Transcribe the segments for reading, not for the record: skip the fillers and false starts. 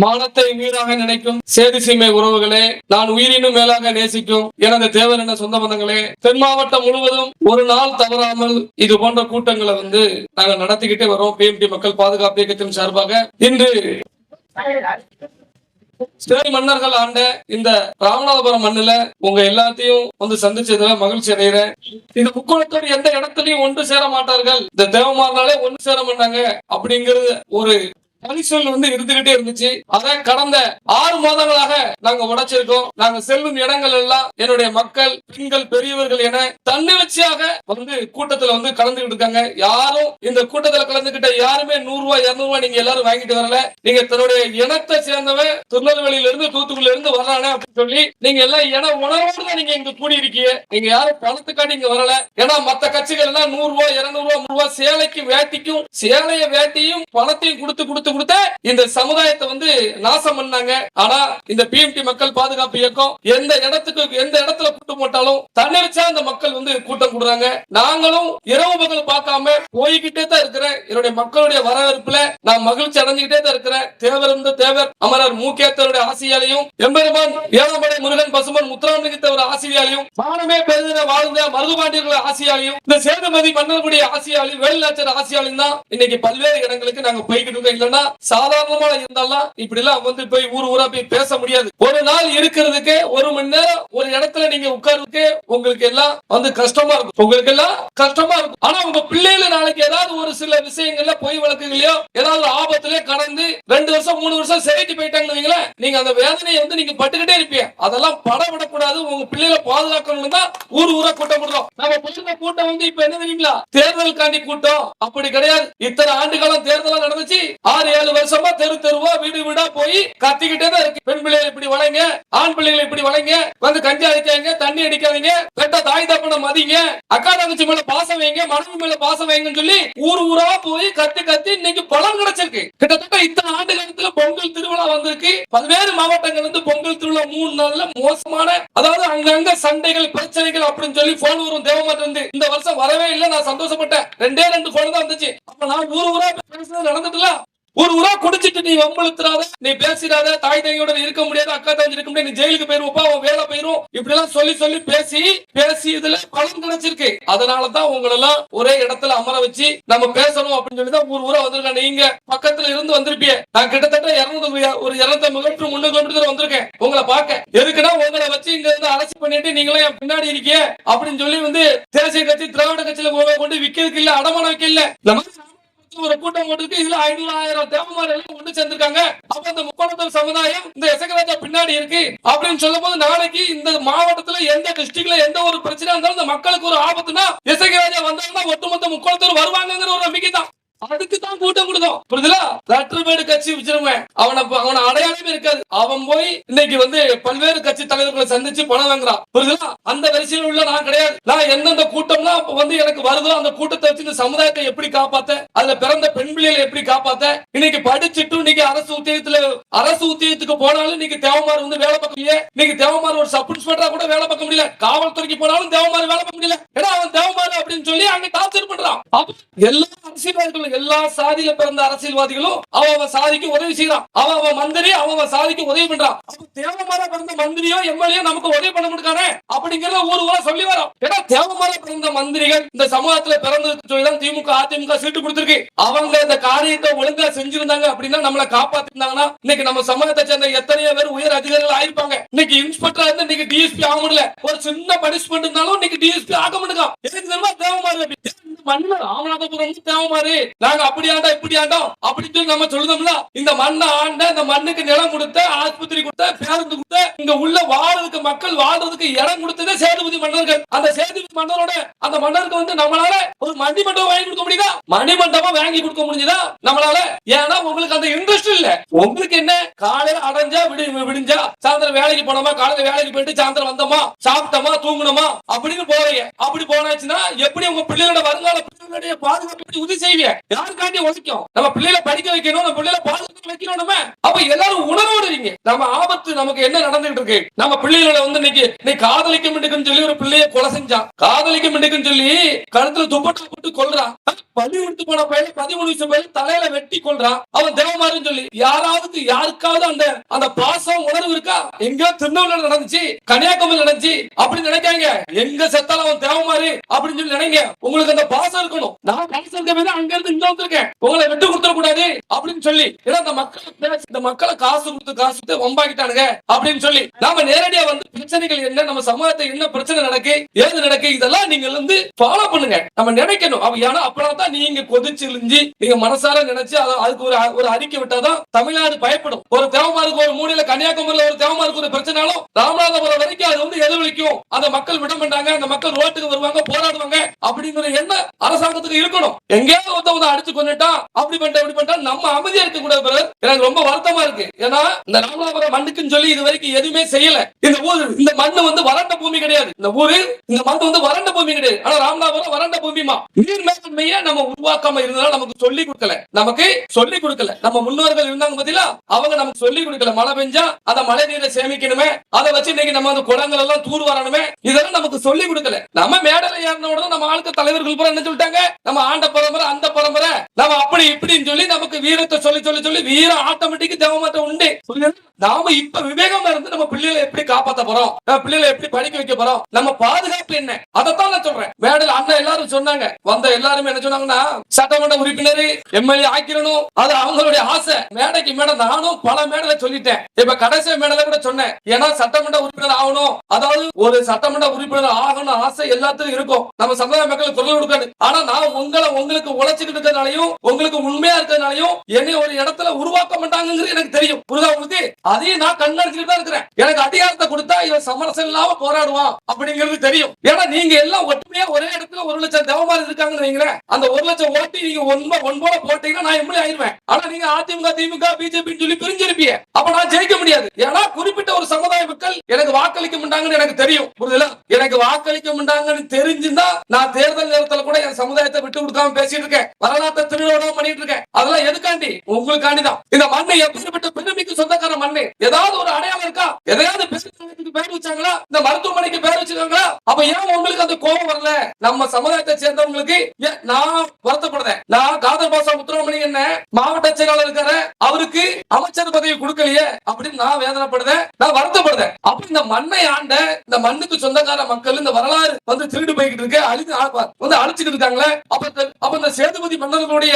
மானத்தை உயிராக நினைக்கும் சேதி சீமை உறவுகளே, நான் உயிரினும் மேலாக நேசிக்கும் எனது தேவர் என சொந்த பந்தங்களே, தென் மாவட்டம் முழுவதும் ஒரு நாள் தவறாமல் இது போன்ற கூட்டங்களை நாங்கள் நடத்திக்கிட்டே வரோம். பிஎம்டி மக்கள் பாதுகாப்பு இயக்கத்தின் சார்பாக இன்று சிறை மன்னர்கள் ஆண்ட இந்த ராமநாதபுரம் மண்ணுல உங்க எல்லாத்தையும் சந்திச்சதுல மகிழ்ச்சி அடைகிறேன். இந்த முக்கோணத்தோடு எந்த இடத்துலயும் ஒன்று சேர மாட்டார்கள், இந்த தேவமாறனாலே ஒன்று சேர மாட்டாங்க அப்படிங்கிறது ஒரு பரிசல் இருந்துகிட்டே இருந்துச்சு. அதை கடந்த 6 மாதங்களாக நாங்க உடைச்சிருக்கோம். நாங்க செல்லும் இடங்கள் எல்லாம் என்னுடைய மக்கள், பெண்கள், பெரியவர்கள் என தன்னெழுச்சியாக கூட்டத்துல கலந்துகிட்டு இருக்காங்க. யாரும் இந்த கூட்டத்துல கலந்துகிட்ட யாருமே 100 ரூபாய் 200 ரூபாய் நீங்க எல்லாரும் வாங்கிட்டு வரல. நீங்க தன்னுடைய இனத்தை சேர்ந்தவன் திருநெல்வேலியில இருந்து தூத்துக்குடியில இருந்து வர்றானே அப்படின்னு சொல்லி நீங்க எல்லாம் இன உணர்வோடு தான் நீங்க இங்க கூடி இருக்கீங்க. நீங்க யாரும் பணத்துக்காண்டி இங்க வரல. ஏன்னா மத்த கட்சிகள் எல்லாம் 100 ரூபாய் 200 ரூபாய் 300 ரூபாய் சேலைக்கு வேட்டிக்கும் சேலைய வேட்டியும் பணத்தையும் கொடுத்து இந்த சமுதாயத்தை நாசம் பண்ணாங்க. ஆனா இந்த பிஎம்டி மக்கள் பாதுகாப்பு இயக்கம் எந்த இடத்துல கூட்டம் போட்டாலும் தன்னெழுச்சா அந்த மக்கள் கூட்டம் கூடுறாங்க. நாங்களும் இரவு பகல் பார்க்காம போய்கிட்டே தான் இருக்கிறேன். என்னுடைய மக்களுடைய வரவேற்புல நான் மகிழ்ச்சி அடைஞ்சுக்கிட்டே தான் இருக்கிறேன். தேவர் அமரர் மூக்கேத்தருடைய ஆசியாலையும், எம்பெருமான் ஏழாமலை முருகன் பசுமன் முத்துராமலிங்கத்தவர் ஆசியாலையும், மானமே பெருதின வாழ்ந்த மருதுபாண்டியர்கள் ஆசியாலையும், இந்த சேதுமதி மன்னர்களுடைய ஆசியாலையும், வேலுநாச்சர் ஆசியாலையும் தான் இன்னைக்கு பல்வேறு இடங்களுக்கு நாங்க போய்கிட்டு இருக்கோம். இல்லைன்னா சாதாரணமா இருந்தாலும் இப்படி எல்லாம் போய் ஊரா போய் பேச முடியாது. ஒரு நாள் இருக்கிறதுக்கு 1 மணி நேரம் ஒரு இடத்துல நீங்க உட்கார்றதுக்கு உங்களுக்கு எல்லாம் கஷ்டமா இருக்கும். உங்களுக்கு எல்லாம் கஷ்டமா இருக்கும். ஆனா உங்க பிள்ளைகள் நாளைக்கு ஏதாவது ஒரு சில விஷயங்கள்ல பொய் வழக்குகளையோ ஏதாவது ஆபத்திலே கடந்து 2 வருஷம் 3 வருஷம் சிறைக்கு போயிட்டாங்க. நீங்க அந்த வேதனையை நீங்க பட்டுக்கிட்டே இருப்பீங்க. அதெல்லாம் படவிடக்கூடாது. உங்க பிள்ளைகளை பாதுகாக்கணும் தான் ஊரா கூட்டம் போடுறோம். நம்ம போயிருந்த கூட்டம் இப்ப என்ன தெரியுங்களா, தேர்தலுக்காண்டி கூட்டம் அப்படி கிடையாது. இத்தனை ஆண்டு காலம் தேர்தல் நடந்துச்சு. 6-7 வருஷமா தெருவா வீடு வீடா போய் கத்திக்கிட்டே தான் இருக்கு. பெண் பிள்ளைகள் இப்படி வளைங்க, ஆண் பிள்ளைகள் இப்படி வளைங்க, கஞ்சி அடிக்காதீங்க, தண்ணி அடிக்காதீங்க, பெட்ட தாய் தப்பன மதிங்க, அக்கா தங்கச்சி மேல பாசம் வைங்க, மனைவி மேல பாசம் வைங்கன்னு சொல்லி ஊரா போய் கத்தி இன்னைக்கு பலன் கிடைச்சிருக்கு. கிட்டத்தட்ட இத்தனை ஆண்டு காலத்துல பொங்கல் திருவிழா வந்திருக்கு. பல்வேறு மாவட்டங்கள் பொங்கல் திருவிழா 3 நாள்ல மோசமான, அதாவது அங்கங்க சண்டைகள் பிரச்சனைகள் அப்படின்னு சொல்லி போன் வரும். தேவமாற்றம் இந்த வருஷம் வரவே இல்லை. நான் சந்தோஷப்பட்டேன். 2 போன் தான் வந்துச்சு. அப்ப நான் ஊரா நடந்துட்டுல ஊரா குடிச்சிட்டு நீ வம்பளுத்துறாத, நீ பேசிடாத, தாய் தங்கையோட இருக்க முடியாது, அக்கா தங்கி இருக்க முடியாது, நீ ஜெயிலுக்கு போயிருவப்பா, உன் வேலை போயிரும், இப்படி எல்லாம் சொல்லி பேசி இதுல பலன் கிடைச்சிருக்கு. அதனாலதான் உங்களெல்லாம் ஒரே இடத்துல அமர வச்சு நம்ம பேசணும் அப்படின்னு சொல்லிதான் ஊரா வந்திருக்காங்க. நீங்க பக்கத்துல இருந்து வந்திருப்பீங்க. நான் கிட்டத்தட்ட 250 கிலோமீட்டர் 300 கிலோமீட்டர் வந்திருக்கேன் உங்களை பார்க்க. எதுக்குன்னா உங்களை வச்சு இங்க அரசு பண்ணிட்டு நீங்களும் என் பின்னாடி இருக்கீங்க அப்படின்னு சொல்லி தேசிய கட்சி திராவிட கட்சியில கொண்டு விக்கிறதுக்கு இல்ல, அடமான வைக்க இல்ல. ஒரு கூட்டம் போட்டு இதுல 500-1000 தேவமார்கள் ஒன்று சேர்ந்திருக்காங்க. அப்ப இந்த முக்கோணத்தூர் சமுதாயம் இந்த எசகராஜா பின்னாடி இருக்கு அப்படின்னு சொல்லும் போது நாளைக்கு இந்த மாவட்டத்துல எந்த டிஸ்ட்ரிக்ட்ல எந்த ஒரு பிரச்சனை இருந்தாலும் இந்த மக்களுக்கு ஒரு ஆபத்துனா எசகராஜா வந்தாங்கன்னா ஒட்டுமொத்த முக்கோணத்தூர் வருவாங்கிற ஒரு நம்பிக்கை தான். அதுக்கு தான் கூட்டம் கொடுத்தோம். புரியுதுல? லெட்டர்பேடு கட்சி வச்சிருவேன் அவன அடையாளமே இருக்காது. அவன் போய் இன்னைக்கு பல்வேறு கட்சி தலைவர்களை சந்திச்சு பணம் வாங்குறான். புரியுதுல? அந்த வரிசையில் உள்ள நான் கிடையாது. நான் எந்தெந்த கூட்டம்னா எனக்கு வருதோ அந்த கூட்டத்தை வச்சு இந்த சமுதாயத்தை எப்படி காப்பாத்த, அதுல பிறந்த பெண் பிள்ளைகளை எப்படி காப்பாத்த, இன்னைக்கு படிச்சுட்டு இன்னைக்கு அரசு உத்தியோகத்துக்கு போனாலும் இன்னைக்கு தேவமாறு வேலை பார்க்க முடியல. இன்னைக்கு தேவமாறு ஒரு சப் இன்ஸ்பெக்டரா கூட வேலை பார்க்க முடியல. காவல்துறைக்கு போனாலும் தேவமாறு வேலை பார்க்க முடியல. ஏன்னா அவன் தேவமாறு அப்படின்னு சொல்லி அங்க டார்ச்சர் பண்றான். எல்லா அரசியல்வாதிகளும் எல்லா சாதியில பிறந்த அரசியல்வாதிகளும் அவன் சாதிக்கு உதவி செய்யறான். அவன் மந்திரி அவன் சாதிக்கு உதவி பண்றான். தேவமாற பிறந்த மந்திரியோ எம்எல்ஏ நமக்கு உதவி பண்ண முடியாது அப்படிங்கறத ஊரா சொல்லி வரோம். ஏன்னா தேவமாற பிறந்த மந்திரிகள் இந்த சமூகத்துல பிறந்ததுக்கு சொல்லிதான் திமுக அதிமுக சீட்டு கொடுத்திருக்கு. அவங்க இந்த காரியத்தை ஒழுங்கா செஞ்சிருந்தாங்க அப்படின்னா நம்மளை காப்பாத்திருந்தாங்கன்னா இன்னைக்கு நம்ம சமூகத்தை சேர்ந்த எத்தனையோ பேர் உயர் அதிகாரிகள் ஆயிருப்பாங்க. இன்னைக்கு இன்ஸ்பெக்டர் இருந்து இன்னைக்கு டிஎஸ்பி ஆக முடியல. ஒரு சின்ன பனிஷ்மெண்ட் இருந்தாலும் இன்னைக்கு டிஎஸ்பி ஆக முடியும். எதுக்கு தெரியுமா? தேவமாறு மன்னர் ராமநாதபுரம் தேவமாறு நாங்க அப்படி ஆண்டா இப்படி ஆண்டோம் அப்படின்னு நம்ம சொல்லுதோம்ல. இந்த மண்ணை ஆண்ட, இந்த மண்ணுக்கு நிலம் கொடுத்த, ஆஸ்பத்திரி கொடுத்த, பேருந்து கொடுத்த, இங்க உள்ள வாழ்றதுக்கு மக்கள் வாழ்றதுக்கு இடம் கொடுத்ததே சேதுபதி மன்னர்கள். அந்த சேதுபதி மன்னரோட அந்த மன்னருக்கு நம்மளால ஒரு மணிமண்டபம் வாங்கி கொடுக்க முடியுதா? மணிமண்டபம் வாங்கி கொடுக்க முடிஞ்சதா நம்மளால? ஏன்னா உங்களுக்கு அந்த இன்ட்ரெஸ்ட் இல்ல. உங்களுக்கு என்ன, காலையில அடைஞ்சா விடிஞ்சா சாயந்தரம் வேலைக்கு போனோமா, காலையில வேலைக்கு போயிட்டு சாயந்தரம் வந்தோமா, சாப்பிட்டோமா, தூங்கணுமா அப்படின்னு போறீங்க. அப்படி போனாச்சுன்னா எப்படி உங்க பிள்ளைகளோட வருங்கால பிள்ளைகளுடைய பாதுகாப்பு உதவி செய்வீங்க? யாருக்காண்டி உழைக்கும்? நம்ம பிள்ளைகளை படிக்க வைக்கணும், நம்ம பிள்ளைகளை பாதுகாக்க வைக்கணும். நம்ம அப்ப எல்லாரும் உணர்வோடு பாக்குறீங்க நம்ம ஆபத்து நமக்கு என்ன நடந்துகிட்டு இருக்கு. நம்ம பிள்ளைகளை வந்து இன்னைக்கு காதலிக்க முடியும்னு சொல்லி ஒரு பிள்ளைய கொலை செஞ்சான். காதலிக்க முடியும்னு சொல்லி கழுத்துல துப்பட்டா போட்டு கொல்றான். பள்ளி விட்டு போன பையன் 13 வயசு பையன் தலையில வெட்டி கொல்றான். அவன் தேவமாருன்னு சொல்லி யாருக்காவது அந்த பாசம் உணர்வு இருக்கா? எங்கயோ திருநெல்வேலியில நடந்துச்சு, கன்னியாகுமரியில் நடந்துச்சு அப்படின்னு நினைக்காங்க. எங்க செத்தாலும் அவன் தேவமாரு அப்படின்னு சொல்லி நினைங்க. உங்களுக்கு அந்த பாசம் இருக்கணும். நான் பாசம் இருக்க அங்க இருந்து இங்க வந்திருக்கேன், உங்களை விட்டு கொடுத்துட கூடாது அப்படின்னு சொல்லி. ஏன்னா இந்த மக்களை காசு கொடுத்து வம்பாக்கிட்டானுங்க அப்படின்னு சொல்லி நாம நேரடியா வந்து பிரச்சனைகள் என்ன, நம்ம சமூகத்தை என்ன பிரச்சனை நடக்கு, ஏது நடக்கு, இதெல்லாம் நீங்க வந்து ஃபாலோ பண்ணுங்க. நம்ம நினைக்கணும். ஏன்னா அப்பதான் நீங்க கொதிச்சிருந்து நீங்க மனசார நினைச்சு அதுக்கு ஒரு அறிக்கை விட்டாதான் தமிழ்நாடு பயப்படும். ஒரு தேவமாருக்கு ஒரு மூலையில கன்னியாகுமரியில ஒரு தேவமாருக்கு ஒரு பிரச்சனாலும் ராமநாதபுரம் வரைக்கும் அது வந்து எதிரொலிக்கும். அந்த மக்கள் விட மாட்டாங்க, அந்த மக்கள் ரோட்டுக்கு வருவாங்க, போராடுவாங்க அப்படிங்கிற என்ன அரசாங்கத்துக்கு இருக்கணும். எங்கேயாவது ஒருத்தவங்க அடிச்சு கொண்டுட்டான் அப்படி பண்ணிட்டா நம்ம அமைதியா இருக்க கூடாது. எனக்கு ரொம்ப வருத்தமா இருக்கு. ஏன்னா இந்த ராமநாதபுரம் மண்ணுக்குன்னு சொல்லி இது வரைக்கும் எதுவுமே செய்யல. இந்த ஊர் இந்த மண்ணு வந்து வறண்ட பூமி கிடையாது. இந்த ஊரு இந்த மண் வந்து வறண்ட பூமி கிடையாது. ஆனா ராமநாதபுரம் வறண்ட பூமிமா. நீர் மேலாண்மையை நம்ம உருவாக்காம இருந்ததால நமக்கு சொல்லி கொடுக்கல. நம்ம முன்னோர்கள் இருந்தாங்க பாத்தீங்களா, அவங்க நமக்கு சொல்லி கொடுக்கல. மழை பெஞ்சா அந்த மழை நீரை சேமிக்கணுமே, அதை வச்சு இன்னைக்கு நம்ம அந்த குளங்கள் எல்லாம் தூர் வரணுமே, இதெல்லாம் நமக்கு சொல்லி கொடுக்கல. நம்ம மேடல ஏறின உடனே நம்ம ஆளுக்கு தலைவர்கள் பூரா என்ன சொல்லிட்டாங்க, நம்ம ஆண்ட பரம்பரை அந்த பரம்பரை நம்ம அப்படி இப்படின்னு சொல்லி நமக்கு வீரத்தை சொல்லி வீரம் ஆட்டோமேட்டிக் தேவமாட்டம் உண்டு. நாம இப்ப விவேகமா இருந்து நம்ம பிள்ளைகளை எப்படி காப்பாற்ற போறோம், பிள்ளைகளை எப்படி படிக்க வைக்க போறோம், நம்ம பாதுகாப்பு என்ன, அதைத்தான் நான் சொல்றேன். மேடல் அண்ணன் எல்லாரும் சொன்னாங்க, வந்த எல்லாருமே என்ன சொன்னாங்கன்னா சட்டமன்ற உறுப்பினர் எம்எல்ஏ ஆக்கிரணும், அது அவங்களுடைய ஆசை. மேடைக்கு மேடை நானும் பல மேடல சொல்லிட்டேன். இப்ப கடைசி மேடல கூட சொன்னேன். ஏன்னா சட்டமன்ற உறுப்பினர் ஆகணும், அதாவது ஒரு சட்டமன்ற உறுப்பினர் ஆகணும் ஆசை எல்லாத்துக்கும் இருக்கும். நம்ம சமுதாய மக்களுக்கு குரல் கொடுக்கணும். ஆனா நான் உங்களுக்கு உழைச்சிட்டு இருக்கிறதுனாலையும் உங்களுக்கு உண்மையா இருக்கிறதுனாலையும் என்னை ஒரு இடத்துல உருவாக்க மாட்டாங்கிறது எனக்கு தெரியும். புரியுதா உங்களுக்கு? அதையும் நான் கண்ணடிச்சுட்டு தான் இருக்கிறேன். எனக்கு அதிகாரத்தை கொடுத்தா இவன் சமரசம் இல்லாம போராடுவான் அப்படிங்கிறது தெரியும். ஏன்னா நீங்க எல்லாம் ஒற்றுமையா ஒரே இடத்துல 1 லட்சம் தேவமாரி இருக்காங்கன்னு வைங்களேன். அந்த 1 லட்சம் ஓட்டு நீங்க ஒன்போட போட்டீங்கன்னா நான் எம்எல்ஏ ஆயிருவேன். ஆனா நீங்க அதிமுக திமுக பிஜேபி சொல்லி பிரிஞ்சிருப்பீங்க. அப்ப நான் ஜெயிக்க முடியாது. ஏன்னா குறிப்பிட்ட ஒரு சமுதாய மக்கள் எனக்கு வாக்களிக்க மாட்டாங்கன்னு எனக்கு தெரியும். புரியுதுல? எனக்கு வாக்களிக்க மாட்டாங்கன்னு தெரிஞ்சுன்னா நான் தேர்தல் நேரத்துல கூட என் சமுதாயத்தை விட்டு கொடுக்காம பேசிட்டு இருக்கேன். வரலாற்றை திருவிழா பண்ணிட்டு இருக்கேன். அதெல்லாம் எதுக்காண்டி? உங்களுக்காண்டிதான். இந்த மண்ணை எப்படிப்பட்ட பெருமைக்கு சொந்தக்கார மண். ஏதாவது ஒரு அடையாளம் இருக்கா? எதையாவது பேர் வச்சாங்களா? இந்த மருத்துவமனைக்கு பேர் வச்சிருக்காங்களா? அப்ப ஏன் உங்களுக்கு அந்த கோபம் வரல? நம்ம சமுதாயத்தை சேர்ந்தவங்களுக்கு நான் வருத்தப்படுறேன். நான் காதர் பாசா முத்துராமணி என்ன மாவட்ட செயலாளர் இருக்காரு, அவருக்கு அமைச்சர் பதவி கொடுக்கலையே அப்படின்னு நான் வேதனைப்படுறேன், நான் வருத்தப்படுறேன். அப்ப இந்த மண்ணை ஆண்ட இந்த மண்ணுக்கு சொந்தக்கார மக்கள் இந்த வரலாறு வந்து திருடு போய்கிட்டு இருக்கு, அழிச்சுக்கிட்டு இருக்காங்களே. அப்ப இந்த சேதுபதி மன்னர்களுடைய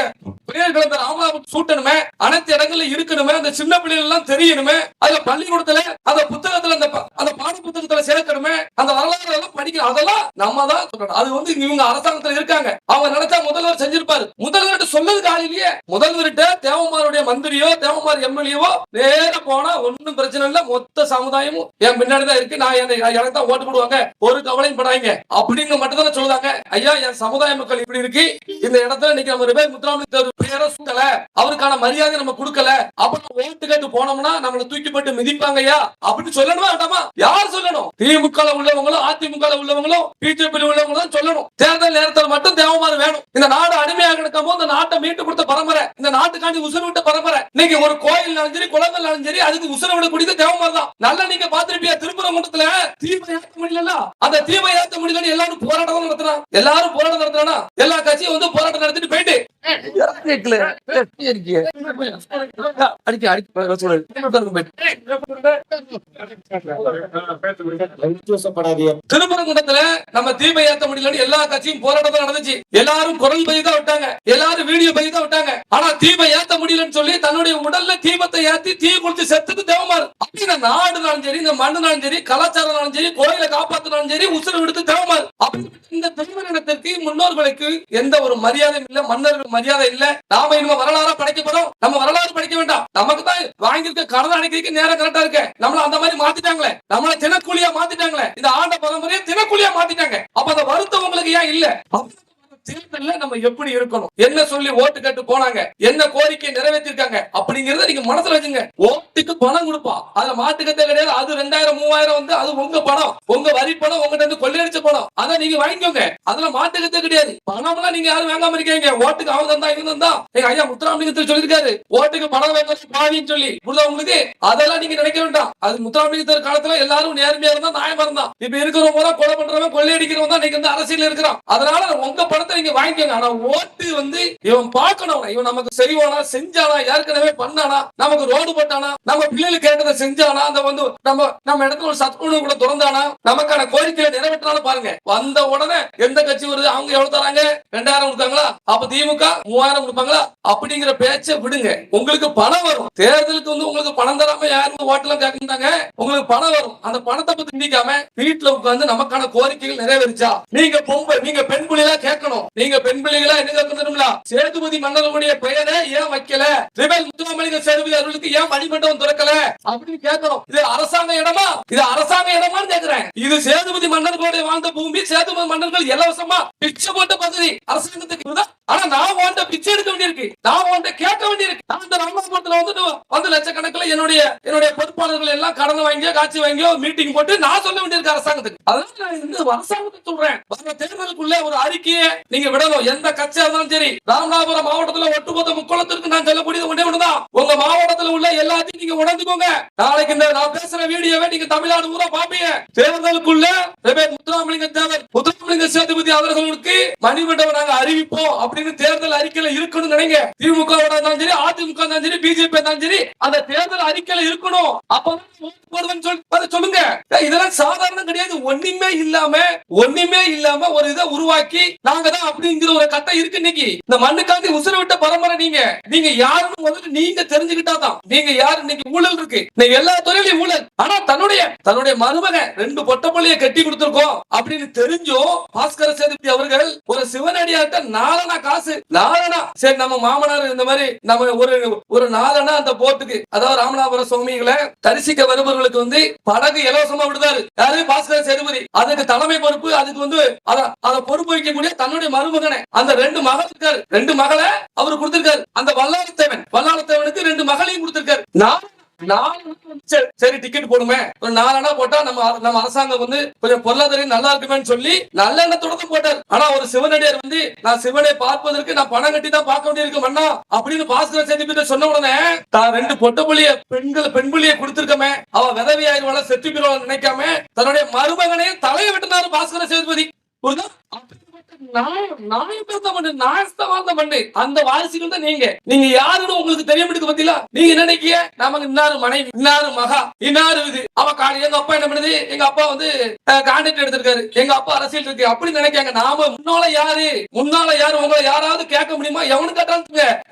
பெயர்கள் இந்த ராமநாதபுரம் சூட்டணுமே, அனைத்து இடங்கள்ல இருக்கணுமே, அந்த சின்ன பிள்ளைகள் எல்லாம் தெரியணுமே, அதுல பள்ளிக்கூடத்துல அந்த புத்தகத்துல அந்த பாட புத்தகத்துல சேர்க்கணுமே, அந்த வரலாறு எல்லாம் படிக்கணும். அதெல்லாம் நம்ம தான் சொல்லணும். அது வந்து இவங்க அரசாங்கத்துல இருக்காங்க. அவங்க நினைச்சா முதல்வர் செஞ்சிருப்பாரு. முதல்வர்கிட்ட சொல்லதுக்கு ஆள் இல்லையே. முதல்வர்கிட்ட தேவமாருடைய மந்திரியோ தேவமார் எம்எல்ஏவோ நேர போனா ஒன்னும் பிரச்சனை இல்ல, மொத்த சமுதாயமும் என் பின்னாடிதான் இருக்கு, நான் எனக்கு தான் ஓட்டு போடுவாங்க, ஒரு கவலையும் படாங்க அப்படிங்க மட்டும் தான் சொல்லுவாங்க. ஐயா என் சமுதாய மக்கள் இப்படி இருக்கு, இந்த இடத்துல இன்னைக்கு நம்ம முத்துராமலிங்க பேரை சூட்டல, அவருக்கான மரியாதை நம்ம கொடுக்கல, அப்புறம் ஓட்டு கேட்டு போனோம்னா நம்மள தூக்கி போட்டு மிதிப்பாங்கய்யா அப்படின்னு சொல்லணுமா வேண்டாமா? யார் சொல்லணும்? திமுக உள்ளவங்களும் அதிமுக உள்ளவங்களும் பிஜேபி உள்ளவங்களும் சொல்லணும். தேர்தல் நேரத்தில் மட்டும் தேவமாறு வேணும். இந்த நாடு அடிமையாக கிடக்கும் போது இந்த நாட்டை மீட்டு கொடுத்த பரம்பரை, இந்த நாட்டுக்காண்டி உசுறு விட்ட பரம்பரை. இன்னைக்கு ஒரு கோயில் சரி குளங்கள் சரி அதுக்கு உசுறு விடக்கூடியது தேவமாறு தான். நல்லா நீங்க பாத்திருப்பீங்க, திருப்பரங்குன்றத்துல தீபம் ஏற்ற முடியல, அந்த தீபம் ஏற்ற முடியலன்னு எல்லாரும் போராட்டம் நடத்துறாங்க. எல்லாரும் போராட்டம் நடத்துறானா எல்லா கட்சியும் வந்து போராட்டம் நடத்திட்டு போயிட்டு திருப்பரங்குன்றத்துல நம்ம தீபம் ஏற்ற முடியலன்னு எல்லா கட்சியும் போராட்டம் நடந்துச்சு. எல்லாரும் குரல் பதி தான் விட்டாங்க, எல்லாரும் வீடியோ பதி தான் விட்டாங்க. ஆனா தீபம் ஏற்ற முடியலன்னு சொல்லி தன்னுடைய உடல்ல தீபத்தை ஏற்றி தீ குளிச்சு செத்துட்டு தேவமாறு. அப்படின்னா நாடுனாலும் சரி, இந்த மண்ணுனாலும் சரி, கலாச்சாரம் சரி, கோயிலை காப்பாத்தினாலும் சரி, உசுறு விடுத்து தேவமாறு. இந்த திருமணத்திற்கு முன்னோர்களுக்கு எந்த ஒரு மரியாதையும் இல்ல, மன்னர்கள் மரியாதை இல்ல. நாம இனிமே வரலாறு படிக்க போறோம், நம்ம வரலாறு படிக்க வேண்டாம். நமக்கு தான் வாங்கியிருக்க கடன் அடைக்கிறதுக்கு நேரம் கரெக்டா இருக்கு. நம்மள அந்த மாதிரி மாத்திட்டாங்களே, நம்மள தினக்கூலியா மாத்திட்டாங்களே, இந்த ஆண்ட பரம்பரையை தினக்கூலியா மாத்திட்டாங்க. அப்ப அந்த வருத்தம் உங்களுக்கு ஏன் இல்ல? தேர்தல்ல நம்ம எப்படி இருக்கணும், என்ன சொல்லி ஓட்டு கேட்டு போனாங்க, என்ன கோரிக்கை நிறைவேற்றிருக்காங்க அப்படிங்கறத நீங்க மனசுல வச்சுங்க. ஓட்டுக்கு பணம் கொடுப்பா, அதுல மாட்டுக்கத்தே கிடையாது. அது 2000 3000 வந்து அது உங்க பணம், உங்க வரி பணம், உங்ககிட்ட இருந்து கொள்ளையடிச்ச பணம், அதை நீங்க வாங்கிக்கோங்க. அதுல மாட்டுக்கத்தே கிடையாது. பணம்லாம் நீங்க யாரும் வாங்காம இருக்கீங்க. ஓட்டுக்கு அவங்க தந்தா இவங்க தந்தா எங்க ஐயா முத்துராமலிங்கத்தில் சொல்லியிருக்காரு, ஓட்டுக்கு பணம் வாங்க பாவின்னு சொல்லி. உங்களுக்கு அதெல்லாம் நீங்க நினைக்க வேண்டாம். அது முத்துராமலிங்கத்தர் காலத்துல எல்லாரும் நேர்மையா இருந்தா நியாயமா இருந்தா. இப்ப இருக்கிறவங்க பூரா கொலை பண்றவன் கொள்ளையடிக்கிறவன் தான் நீங்க அரசியல் இருக்கிறான். அதனால உங்க பணத்தை நீங்க வாங்கிக்கோங்க. ஆனா ஓட்டு வந்து இவன் பார்க்கணும், இவன் நமக்கு செய்வானா, செஞ்சானா, ஏற்கனவே பண்ணானா, நமக்கு ரோடு போட்டானா, நம்ம பிள்ளைகளுக்கு கேட்டதை செஞ்சானா, அந்த வந்து நம்ம இடத்துல ஒரு சத்துணவு கூட திறந்தானா, நமக்கான கோரிக்கையை நிறைவேற்றாலும் பாருங்க. வந்த உடனே எந்த கட்சி வருது, அவங்க எவ்வளவு தராங்க, 2000 கொடுத்தாங்களா, அப்ப திமுக 3000 கொடுப்பாங்களா அப்படிங்கிற பேச்சை விடுங்க. உங்களுக்கு பணம் வரும். தேர்தலுக்கு வந்து உங்களுக்கு பணம் தராம யாரும் ஓட்டெல்லாம் கேட்க மாட்டாங்க. உங்களுக்கு பணம் வரும். அந்த பணத்தை பத்தி சிந்திக்காம வீட்டுல உட்கார்ந்து நமக்கான கோரிக்கைகள் நிறைவேறிச்சா, நீங்க நீங்க பெண் பிள்ளைகளா கேட்கணும். நீங்க பெண் பிள்ளைகளா என்ன கேட்கணும்ல, சேதுபதி மன்னர்களுடைய பெயரை ஏன் வைக்கல, ரிபேல் முத்துராமலிங்க சேதுபதி அவர்களுக்கு ஏன் மணிமண்டபம் திறக்கல அப்படின்னு கேட்கணும். இது அரசாங்க இடமா, இது அரசாங்க இடமான்னு கேட்கிறேன். இது சேதுபதி மன்னர்களுடைய வாழ்ந்த பூமி. சேதுபதி மன்னர்கள் இலவசமா பிச்சை போட்ட பகுதி அரசாங்கத்துக்கு. ஆனா நான் வாழ்ந்த பிச்சை எடுக்க வேண்டியிருக்கு, நான் வாழ்ந்த கேட்க வேண்டியிருக்கு. நான் இந்த ராமநாதபுரத்துல வந்து லட்சக்கணக்கில் என்னுடைய பொறுப்பாளர்கள் எல்லாம் கடன் வாங்கியோ காட்சி வாங்கியோ மீட்டிங் போட்டு நான் சொல்ல வேண்டியிருக்கு அரசாங்கத்துக்கு. அதனால நான் இந்த அரசாங்கத்துக்கு சொல்றேன், வர தேர்தலுக்குள்ள ஒரு அறிக்கையை நீங்க விடணும். எந்த கட்சியா இருந்தாலும் சரி, ராமநாதபுரம் மாவட்டத்துல ஒட்டுமொத்த முக்கோணத்திற்கு நான் சொல்லக்கூடியது ஒன்றே ஒண்ணுதான், உங்க மாவட்டத்தில் உள்ள எல்லாத்தையும் நீங்க உணர்ந்துக்கோங்க. நாளைக்கு இந்த நான் பேசுற வீடியோவை நீங்க தமிழ்நாடு பூரா பாப்பீங்க. தேர்தலுக்குள்ள முத்துராமலிங்க தேவர், முத்துராமலிங்க சேதுபதி அவர்களுக்கு மணிமண்டபம் நாங்க அறிவிப்போம் அப்படின்னு தேர்தல் அறிக்கையில இருக்கணும் நினைங்க. திமுக இருந்தாலும் சரி, அதிமுக இருந்தாலும் சரி, பிஜேபி இருந்தாலும் சரி, அந்த தேர்தல் அறிக்கையில இருக்கணும். அப்பதான் சொல்லுங்க. இதெல்லாம் சாதாரணம் கிடையாது. ஒண்ணுமே இல்லாம ஒரு இதை உருவாக்கி நாங்க தான் அப்படிங்கிற ஒரு கட்டம் இருக்கு இன்னைக்கு. இந்த மண்ணுக்காண்டி உசுர விட்ட பரம்பரை நீங்க யாருன்னு முதல்ல நீங்க தெரிஞ்சுக்கிட்டாதான். நீங்க யாரு இன்னைக்கு ஊழல் இருக்கு, எல்லா துறையிலும் ஊழல். ஆனா தன்னுடைய மருமகன் 2 பொட்டப்பள்ளியை கட்டி கொடுத்திருக்கோம் அப்படின்னு தெரிஞ்சும் பாஸ்கர சேதுபதி அவர்கள் ஒரு சிவனடியார்ட்ட 4 காசு, 4 சரி நம்ம மாமனார் இந்த மாதிரி நம்ம ஒரு 4 அந்த போட்டுக்கு, அதாவது ராமநாதபுரம் சுவாமிகளை தரிசிக்க வருபவர்களுக்கு வந்து படகு இலவசமா விடுதாரு யாரு, பாஸ்கர சேதுபதி. அதுக்கு தலைமை பொறுப்பு, அதுக்கு வந்து அதை பொறுப்பு வைக்கக்கூடிய தன்னுடைய மருமகனை, அந்த 2 மகள் இருக்காரு, 2 மகளை அவரு கொடுத்திருக்காரு. அந்த வல்லாளத்தேவனுக்கு 2 மகளையும் கொடுத்திருக்காரு. சரி டிக்கெட் போடுமே, ஒரு 4 போட்டா நம்ம அரசாங்கம் வந்து கொஞ்சம் பொருளாதாரம் நல்லா இருக்குமே சொல்லி நல்ல எண்ணத்தோட போட்டார். ஆனா ஒரு சிவனடியார் வந்து நான் சிவனை பார்ப்பதற்கு நான் பணம் கட்டி தான் பார்க்க வேண்டியிருக்கு மண்ணா அப்படின்னு பாஸ்கர சேதுபதி சொன்ன உடனே தான் 2 பொட்டப்புள்ளிய பெண் பிள்ளைய கொடுத்திருக்கமே, அவ விதவியாயிருவாள செத்து போயிருவாள் நினைக்காம தன்னுடைய மருமகனே தலையை வெட்டினாரு பாஸ்கர சேதுபதி. அந்த வாரிசுகள் தான் நீங்க யாருன்னு உங்களுக்கு தெரியும். பத்தியா நீங்க நினைக்கிய நமக்கு இன்னாரு மனைவி, இன்னாரு மகா, இன்னாரு இது அவ எங்க அப்பா என்ன பண்ணுது, எங்க அப்பா வந்து கான்ட்ராக்ட் எடுத்திருக்காரு, எங்க அப்பா அரசியல் இருக்கு அப்படி நினைக்காங்க. நாம முன்னால யாரு உங்களை யாராவது கேட்க முடியுமா? எவனு கேட்டாலும்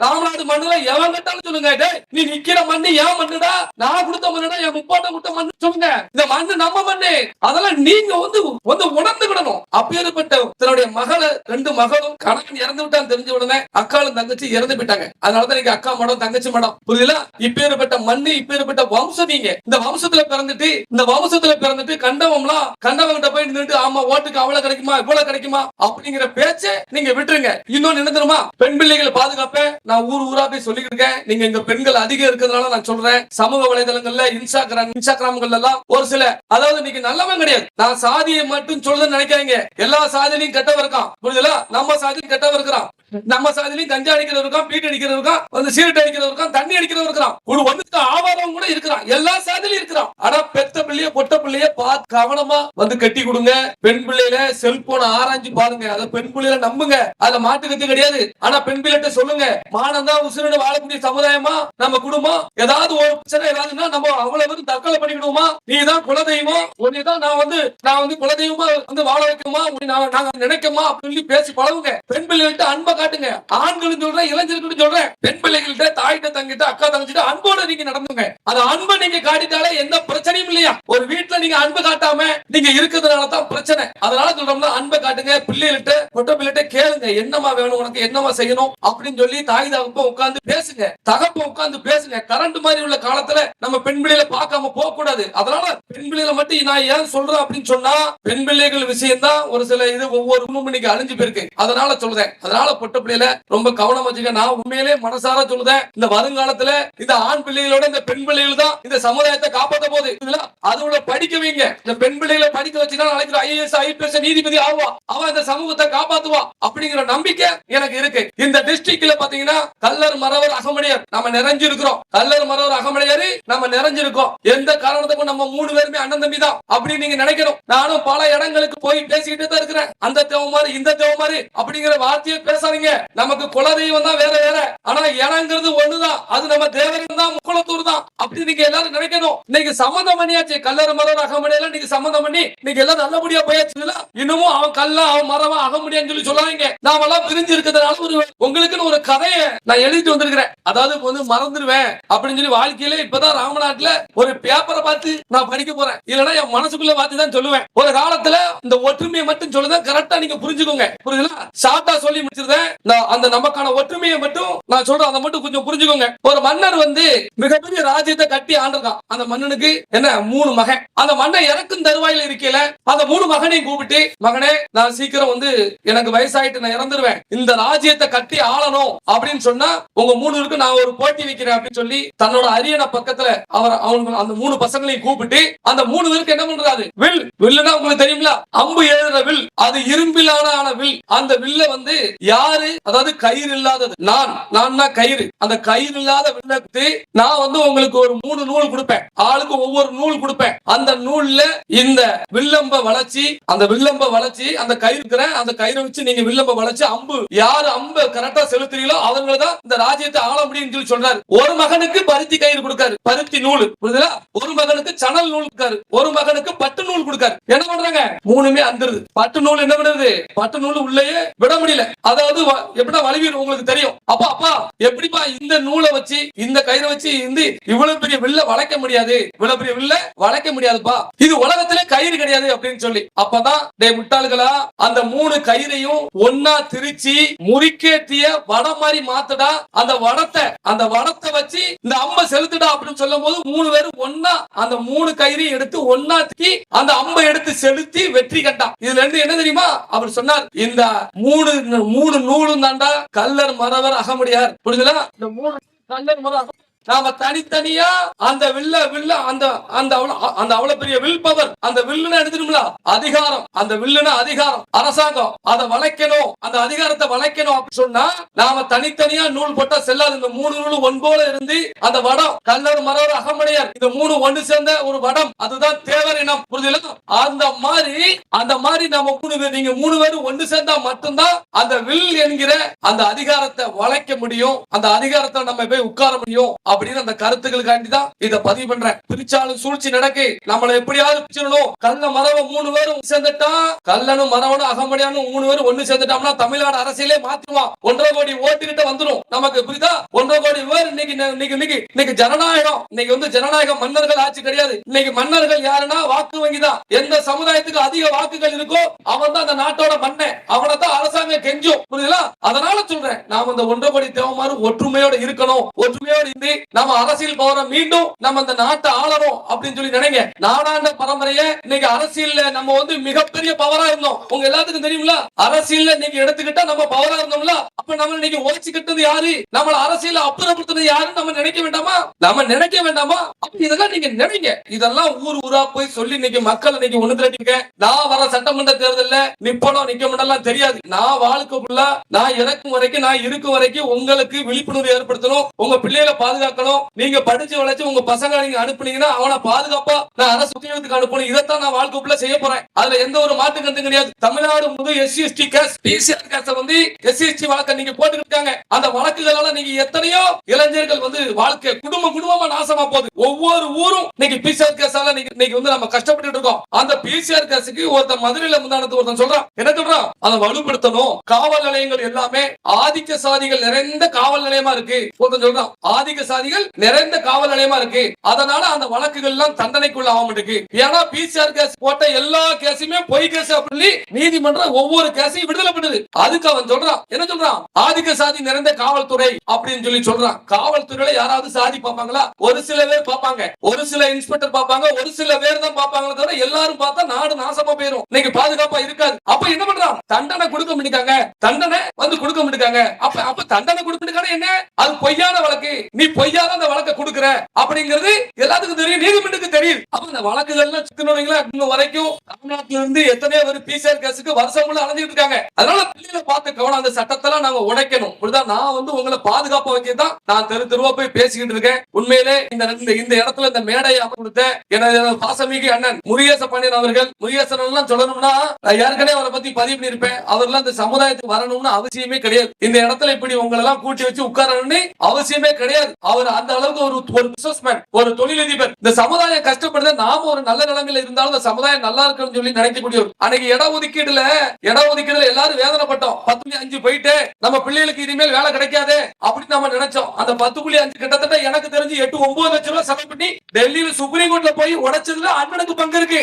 ராமநாடு மண்ணுல எவன் கேட்டாலும் சொல்லுங்க, நீ நிக்கிற மண்ணு என் மண்ணுடா, நான் கொடுத்த மண்ணுடா, என் முப்பாட்டம் கொடுத்த மண்ணு சொல்லுங்க. இந்த மண்ணு நம்ம மண்ணு. அதெல்லாம் நீங்க வந்து உணர்ந்துக்கிடணும். அப்பேற்பட்ட தன்னுடைய மகளை 2 மகளும் கணவன் இறந்து விட்டான்னு தெரிஞ்ச உடனே அக்காலும் தங்கச்சி இறந்து போயிட்டாங்க. அதனாலதான் நீங்க அக்கா மடம் தங்கச்சி மடம் புரியல. இப்பேற்பட்ட மண்ணு, இப்பேற்பட்ட வம்சம். நீங்க இந்த வம்சத்துல பிறந்துட்டு கண்டவங்கிட்ட போய் நின்றுட்டு ஆமா ஓட்டுக்கு அவ்வளவு கிடைக்குமா இவ்வளவு கிடைக்குமா அப்படிங்கிற பேச்சை நீங்க விட்டுருங்க. இன்னொன்னு என்ன தெரியுமா, பெண் பிள்ளைகளை பாதுகாப்ப நான் ஊரா போய் சொல்லிட்டு இருக்கேன். நீங்க இங்க பெண்கள் அதிகம் இருக்கிறதுனால நான் சொல்றேன். சமூக வலைதளங்கள்ல இன்ஸ்டாகிராம்கள் எல்லாம் ஒரு சில, அதாவது நீங்க நல்லவன் கிடையாது, நான் சாதியை மட்டும் சொல்றேன்னு நினைக்காதீங்க. எல்லா சாதியிலையும் கெட்டவன் இருக்கான் புரியுதுல. நம்ம சாதியிலும் கெட்டவன் இருக்கிறான், நம்ம சாதியிலும் கஞ்சா அடிக்கிறவர் இருக்கான், பீட்டு அடிக்கிறவர் இருக்கான், வந்து சீரட் அடிக்கிறவர் இருக்கான், தண்ணி அடிக்கிறவர் இருக்கிறான், ஒரு ஒண்ணுக்கு ஆவாரம் கூட இருக்கிறான், எல்லா சாதியிலும் இருக்கிறான். ஆனா பெத்த பிள்ளைய பொட்ட பிள்ளைய பார்த்து கவனமா வந்து கட்டி கொடுங்க. பெண் பிள்ளையில செல்போனை ஆராய்ஞ்சு பாருங்க. அதை பெண் பிள்ளையில நம்புங்க. அதுல மாட்டுக்கத்து கிடையாது. ஆனா பெண் பிள்ளைகிட்ட சொல்லுங்க, மானம் தான் உசுரோட வாழக்கூடிய சமுதாயமா நம்ம குடும்பம். ஏதாவது ஒரு பிரச்சனை ஏதாவதுன்னா நம்ம அவ்வளவு தற்கொலை பண்ணிக்கணுமா, நீ தான் குலதெய்வம், உன்னைதான் நான் வந்து குலதெய்வமா வந்து வாழ வைக்கணுமா, நாங்க நினைக்கமா சொல்லி பேசி பழகுங்க. பெண் பிள்ளைகள்ட்ட அன்பை காட்டுங்க. ஆண்களும் சொல்றேன், இளைஞர்களும் சொல்றேன், பெண் பிள்ளைகள்ட்ட தாயிட்ட தங்கிட்ட அக்கா தங்கச்சிட்ட அன்போட நீங்க நடந்துங்க. அது அன்பை நீங்க காட்டிட்டாலே எந்த பிரச்சனையும் இல்லையா. ஒரு வீட்டுல நீங்க அன்பு காட்டாம நீங்க இருக்கிறதுனால தான் பிரச்சனை. அதனால சொல்றோம்னா அன்பை காட்டுங்க. பிள்ளைகிட்ட பொட்ட பிள்ளைகிட்ட கேளுங்க, என்னமா வேணும் உனக்கு, என்னமா செய்யணும் அப்படின்னு சொல்லி தாய் தகப்ப உட்கார்ந்து பேசுங்க. தகப்ப உட்கார்ந்து பேசுங்க. கரண்ட் மாதிரி உள்ள காலத்துல நம்ம பெண் பிள்ளைகளை பார்க்காம போக கூடாது. அதனால பெண் பிள்ளைகளை மட்டும் நான் ஏன் சொல்றேன் அப்படின்னு சொன்னா, பெண் பிள்ளைகள் விஷயம் தான் ஒரு சில இது ஒவ்வொரு குடும்பம் இன்னைக்கு அழிஞ்சு போயிருக்கு. அதனால சொல்றேன். அதனால பொட்ட பிள்ளைகளை ரொம்ப கவனம் வச்சுக்க. நான் உண்மையிலே மனசார சொல்றேன், இந்த வருங்காலத்துல இந்த ஆண் பிள்ளைகளோட இந்த பெண் பிள்ளைகள் தான் இந்த சமுதாயத்தை காப்பாற்ற போகுது. அதோட படிக்க வைங்க. இந்த பெண் பிள்ளைகளை படிக்க வச்சுன்னா நாளைக்கு IAS IPS நீதிபதி ஆவா, அவன் இந்த சமூகத்தை காப்பாத்துவா அப்படிங்கிற நம்பிக்கை எனக்கு இருக்கு. இந்த டிஸ்ட்ரிக்ட்ல பாத்தீங்கன்னா கல்லர் மறவர் அகமடையர் நம்ம நிறைஞ்சிருக்கிறோம். கல்லர் மறவர் அகமடையர் நம்ம நிறைஞ்சிருக்கோம். எந்த காரணத்துக்கும் நம்ம 3 பேருமே அண்ணன் தம்பி தான் அப்படின்னு நீங்க நினைக்கணும். நானும் பல இடங்களுக்கு போய் பேசிக்கிட்டே தான் இருக்கிறேன். அந்த தேவமாரி இந்த தேவமாரி அப்படிங்கிற வார்த்தையை பேசாதீங்க. நமக்கு குலதெய்வம் தான் வேற வேற, ஆனா இனங்கிறது ஒண்ணுதான். அது நம்ம தேவன் தான், முக்குளத்தூர் தான் அப்படி நீங்க எல்லாரும் நினைக்கணும். இன்னைக்கு சம்பந்தம் பண்ணியாச்சு. கல்லர் மறவர் அகமடையர் நீங்க சம்பந்தம் பண்ணி நீங்க எல்லாம் நல்லபடியா போயாச்சு. இன்னமும் அவன் கல்ல அவன் மரவா அகமுடியான்னு சொல்லி சொல்லாதீங்க. நாம எல்லாம் பிரிஞ்சு இருக்கிறதுனால உங்களுக்குன்னு ஒரு கதையை நான் எழுதிட்டு வந்திருக்கிறேன். அதாவது வந்து மறந்துடுவேன் அப்படின்னு சொல்லி வாழ்க்கையில இப்பதான் ராமநாட்டுல ஒரு பேப்பரை பார்த்து நான் படிக்க போறேன். இல்லன்னா என் மனசுக்குள்ள பார்த்து தான் சொல்லுவேன். ஒரு காலத்துல இந்த ஒற்றுமையை மட்டும் சொல்லுதான் கரெக்டா நீங்க புரிஞ்சுக்கோங்க. புரியுதுங்களா? ஷார்ட்டா சொல்லி முடிச்சிருந்தேன். அந்த நமக்கான ஒற்றுமையை மட்டும் நான் சொல்றேன், அதை மட்டும் கொஞ்சம் புரிஞ்சுக்கோங்க. ஒரு மன்னர் வந்து மிகப்பெரிய ராஜ்யத்தை கட்டி ஆண்டிருக்கான். அந்த மன்னனுக்கு என்ன 3 மகன். அந்த மன்னன் இறக்கும் தருவாயில இருக்கல அந்த 3 மகனையும் கூப்பிட்டு, மகனே நான் சீக்கிரம் வந்து எனக்கு வயசாயிட்டு நான் இறந்துருவேன், இந்த ராஜ்யத்தை கட்டி ஆளணும் அப்படின்னு சொன்னா உங்க 3 பேருக்கு நான் ஒரு போட்டி வைக்கிறேன் அப்படின்னு சொல்லி தன்னோட அரியணை பக்கத்துல அவங்க அந்த 3 பசங்களையும் கூப்பிட்டு அந்த 3 பேருக்கு என்ன பண்றாரு, வில்லுனா உங்களுக்கு தெரியுங்களா, அம்பு எழுதுற வில், அது இரும்பிலான வில். அந்த வில்ல வந்து யாரு, அதாவது கயிறு இல்லாதது, நான் கயிறு, அந்த கயிறு இல்லாத வில்லத்து நான் வந்து உங்களுக்கு ஒரு 3 நூல் கொடுப்பேன். ஆளுக்கு ஒவ்வொரு நூல் கொடுப்பேன். அந்த நூல்ல இந்த வில்லம்ப வளைச்சி அந்த கயிறு அந்த கயிறை வச்சு நீங்க வில்லம்ப வளைச்சு அம்பு யாரு அம்பு கரெக்டா செலுத்துறீங்களோ அவங்களதான் இந்த ராஜ்யத்தை ஆள முடியும்னு சொல்லி சொல்றாரு. ஒரு மகனுக்கு பருத்தி கயிறு கொடுக்காரு, பருத்தி நூல். புரியுதா? ஒரு மகனுக்கு சணல் நூல் கொடுக்காரு, ஒரு மகனுக்கு பட்டு நூல் கொடுக்காரு. என்ன பண்றாங்க? 3மே அந்துருது. பட்டு நூல் என்ன பண்ணுது? பட்டு நூல் உள்ளேயே விட முடியல. அதாவது எப்படின்னா வலிவீர் உங்களுக்கு தெரியும். அப்பா எப்படிப்பா இந்த நூலை வச்சு இந்த கயிறை வச்சு இவ்வளவு பெரிய வில்ல வளைக்க முடியாது, இவ்வளவு பெரிய வில்ல வளைக்க முடியாதுப்பா, இது உலகத்திலே கயிறு கிடையாது அப்படின்னு சொல்லி. அப்பதான் முட்டாள்களா அந்த 3 கயிறையும் ஒன்னா திரிச்சு முறிக்கேற்றிய வடம் மாதிரி மாத்தடா, அந்த வடத்தை வச்சு இந்த அம்பை செலுத்துடா அப்படின்னு சொல்லும் போது 3 பேரும் ஒன்னா அந்த 3 கயிறையும் எடுத்து ஒன்னா தூக்கி அந்த அம்பை எடுத்து செலுத்தி வெற்றி கண்டான். இதுல இருந்து என்ன தெரியுமா அவர் சொன்னார், இந்த 3 நூலும் தாண்டா கல்லர் மறவர் அகமுடையார். புரியுதுங்களா? இந்த 3 கல்லர் மறவர் நாம தனித்தனியா அந்த அந்த அவ்வளவு பெரிய வில் பவர், அந்த வில்லுன்னு எடுத்துட்டோம்ல அதிகாரம், அந்த வில்லுன்னு அதிகாரம் அரசாங்கம் அதை வளைக்கணும், அந்த அதிகாரத்தை வளைக்கணும் அப்படின்னு சொன்னா நாம தனித்தனியா நூல் போட்டா செல்லாது. இந்த 3 நூல் ஒன்போல இருந்து அந்த வடம் கல்லர் மறவர் அகமுடையார் இந்த 3 ஒன்று சேர்ந்த ஒரு வடம், அதுதான் தேவர் இனம். புரியுதுல? அந்த மாதிரி நம்ம 3 பேர், நீங்க 3 பேரும் ஒன்று சேர்ந்தா மட்டும்தான் அந்த வில் என்கிற அந்த அதிகாரத்தை வளைக்க முடியும், அந்த அதிகாரத்தை நம்ம போய் உட்கார முடியும் அப்படின்னு அந்த கருத்துக்களுக்காண்டி தான் இதை பதிவு பண்றேன். பிரிச்சாலும் சூழ்ச்சி நடக்கு, நம்மள எப்படியாவது பிரிச்சிடணும். கல்ல மரவ 3 பேரும் சேர்ந்துட்டா, கல்லனும் மரவனும் அகமடையானும் 3 பேரும் ஒண்ணு சேர்ந்துட்டோம்னா தமிழ்நாடு அரசியலே மாற்றுவான். 1.5 கோடி ஓட்டுக்கிட்ட வந்துடும் நமக்கு. புரியுதா? 1.5 கோடி பேர் இன்னைக்கு ஜனநாயகம். இன்னைக்கு வந்து ஜனநாயகம் மன்னர்கள் ஆட்சி கிடையாது. இன்னைக்கு மன்னர்கள் யாருன்னா வாக்கு வங்கி தான். எந்த சமுதாயத்துக்கு அதிக வாக்குகள் இருக்கோ அவன் தான் அந்த நாட்டோட மன்னன், அவனை தான் அரசாங்கம் கெஞ்சும். புரியுதா? அதனால சொல்றேன், நாம இந்த 1.5 கோடி தேவமாறு ஒற்றுமையோட இருக்கணும். ஒற்றுமையோட இருந்து நம்ம அரசியல் பவரை மீண்டும் நம்ம அந்த நாட்டை ஆளணும் அப்படின்னு சொல்லி நினைங்க. நாடாண்ட பரம்பரைய இன்னைக்கு அரசியல்ல நம்ம வந்து மிகப்பெரிய பவரா இருந்தோம். உங்க எல்லாத்துக்கும் தெரியுங்களா? அரசியல்ல இன்னைக்கு எடுத்துக்கிட்டா நம்ம பவரா இருந்தோம்ல, அப்ப நம்ம இன்னைக்கு உழைச்சுக்கிட்டது யாரு, நம்மள அரசியல் அப்புறப்படுத்துறது யாருன்னு நம்ம நினைக்க வேண்டாமா? அப்ப இதெல்லாம் நீங்க நினைங்க. இதெல்லாம் ஊரா போய் சொல்லி இன்னைக்கு மக்கள் இன்னைக்கு ஒண்ணு திரட்டிங்க. நான் வர சட்டமன்ற தேர்தல்ல நிப்பணும் நிக்க மாட்டேன் தெரியாது. நான் வாழ்க்கைக்குள்ள நான் இறக்கும் வரைக்கும், நான் இருக்கும் வரைக்கும் உங்களுக்கு விழிப்புணர்வு ஏற்படுத்தணும், உங்க பிள்ளைகளை பாதுகாக்கணும். நீங்க படிச்சு வளைச்சு உங்க பசங்க நீங்க அனுப்புனீங்கன்னா அவனை பாதுகாப்பா நான் அரசு உத்தியோகத்துக்கு அனுப்பணும். இதைத்தான் நான் வாழ்க்கைக்குள்ள செய்ய போறேன். அதுல எந்த ஒரு மாற்று கருத்து கிடையாது. தமிழ்நாடு முழு SC/ST கேஸ், PCR கேஸ் வந்து SC/ST வழக்கு நீங்க போட்டுக்கிட்டாங்க. அந்த வழக்குகளால நீங்க எத்தனையோ இளைஞர்கள் வந்து வாழ்க்கை குடும்பமா நாசமா போகுது. ஒவ்வொரு ஊரும் இன்னைக்கு PCR கேஸால இன்னைக்கு வந்து நம்ம கஷ்டப்பட்டு இருக்கோம். அந்த PCR கேஸுக்கு ஒருத்தர் மதுரையில முந்தானத்து ஒருத்தன் சொல்றான், என்ன சொல்றான், அதை வலுப்படுத்தணும். காவல் நிலையங்கள் எல்லாமே ஆதிக்க சாதிகள் நிறைந்த காவல் நிலையமா இருக்கு. ஒருத்தன் சொல்றான், ஆதிக்க சாதிகள் நிறைந்த காவல் நிலையமா இருக்கு. அதனால அந்த வழக்குகள் எல்லாம் தண்டனைக்குள்ள ஆக மாட்டேங்குது. ஏன்னா பிசிஆர் கேஸ் போட்ட எல்லா கேஸுமே பொய் கேஸ் அப்படின்னு நீதிமன்றம் ஒவ்வொரு கேஸையும் விடுதலை பண்ணுது. அதுக்கு அவன் சொல்றான், என்ன சொல்றான், ஆதிக்க சாதி நிறைந்த காவல்துறை அப்படின்னு சொல்லி சொல்றான். காவல்துறையில யாராவது சாதி பார்ப்பாங்களா? ஒரு சில பேர் பார்ப்பாங்க, ஒரு சில இன்ஸ்பெக்டர் பார்ப்பாங்க, ஒரு சில பேர் தான் பார்ப்பாங்களே தவிர எல்லாரும் பார்த்தா நாடு நாசமா போயிடும். இன்னைக்கு பாதுகாப்பா இருக்காது. அப்ப என்ன பண்றான், தண்டனை கொடுக்க மாட்டாங்க, தண்டனை வந்து கொடுக்க மாட்டாங்க. அப்ப தண்டனை கொடுக்க மாட்டாங்க என்ன, அது பொய்யான வழக்கு, நீ பொய்யான அந்த வழக்கை கொடுக்கிற அப்படிங்கிறது எல்லாத்துக்கும் தெரியும், நீதிமன்றத்துக்கு தெரியும். அப்ப இந்த வழக்குகள்லாம் சிக்கனோங்களா இன்னும் வரைக்கும் தமிழ்நாட்டில இருந்து எத்தனையோ ஒரு பிசிஆர் கேஸுக்கு வருஷம் முழு அலைஞ்சிட்டு இருக்காங்க. அதனால பிள்ளைகளை பார்த்து கவனம், அந்த சட்டத்தெல்லாம் நாங்க உடைக்கணும். இப்படிதான் நான் வந்து உங்களை பாதுகாப்பா வைக்கதான் நான் தெரு தெருவா போய் பேசிக்கிட்டு இருக்கேன். உண்மையிலே இந்த இடத்துல இந்த மேடையை கொடுத்த எனது பாசமிகு அண்ணன் முருகேச பாண்டியன் அவர்கள், முருகேசன் எல்லாம் சொல்லணும்னா ஏற்கனவே அவரை பத்தி பதிவு பண்ணிருப்பேன். அவர்லாம் இந்த சமுதாயத்துக்கு வரணும்னு அவசியமே கிடையாது. இந்த இடத்துல இப்படி உங்களை எல்லாம் கூட்டி வச்சு உட்காரணும்னு அவசியமே கிடையாது. அவர் அந்த அளவுக்கு ஒரு பிசினஸ்மேன், ஒரு தொழிலதிபர். இந்த சமுதாயம் கஷ்டப்படுது, நாம ஒரு நல்ல நிலைமையில இருந்தாலும் இந்த சமுதாயம் நல்லா இருக்குன்னு சொல்லி நினைக்கக்கூடியவர். அன்னைக்கு இடஒதுக்கீடுல எல்லாரும் வேதனைப்பட்டோம். 10.5 போயிட்டு நம்ம பிள்ளைகளுக்கு இனிமேல் வேலை கிடைக்காது அப்படின்னு நம்ம நினைச்சோம். அந்த 10.5 கிட்டத்தட்ட எனக்கு தெரிஞ்சு 8-9 லட்சம் ரூபாய் செலவு பண்ணி டெல்லியில சுப்ரீம் கோர்ட்ல போய் உடைச்சதுல அண்ணனுக்கு பங்கு இருக்கு.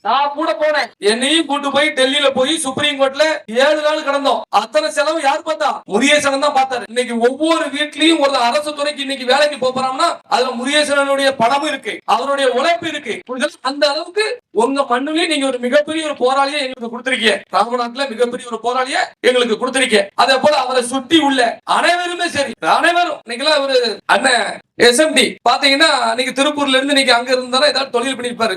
நான் கூட போனேன், என்னையும் கூட்டு போய் டெல்லியில போய் சுப்ரீம் கோர்ட்ல 7 நாள் கடந்தோம். அத்தனை செலவு யார் பார்த்தா? முருகேசன் தான் பார்த்தாரு. இன்னைக்கு ஒவ்வொரு வீட்லயும் ஒரு அரசு துறைக்கு இன்னைக்கு வேலைக்கு போறாங்கன்னா அதுல முருகேசனுடைய பணமும் இருக்கு, அவருடைய உழைப்பு இருக்கு. அந்த அளவுக்கு உங்க மண்ணுலயே நீங்க ஒரு மிகப்பெரிய ஒரு போராளியை எங்களுக்கு கொடுத்திருக்கீங்க. ராமநாட்டுல மிகப்பெரிய ஒரு போராளியை எங்களுக்கு கொடுத்திருக்கீங்க. அதே போல அவரை சுற்றி உள்ள அனைவருமே சரி, அனைவரும் இன்னைக்கு ஒரு அண்ணன் எஸ்எம்டி பாத்தீங்கன்னா நீங்க திருப்பூர்ல இருந்து நீங்க அங்க இருந்தாலும் ஏதாவது தொழில் பண்ணிருப்பாரு.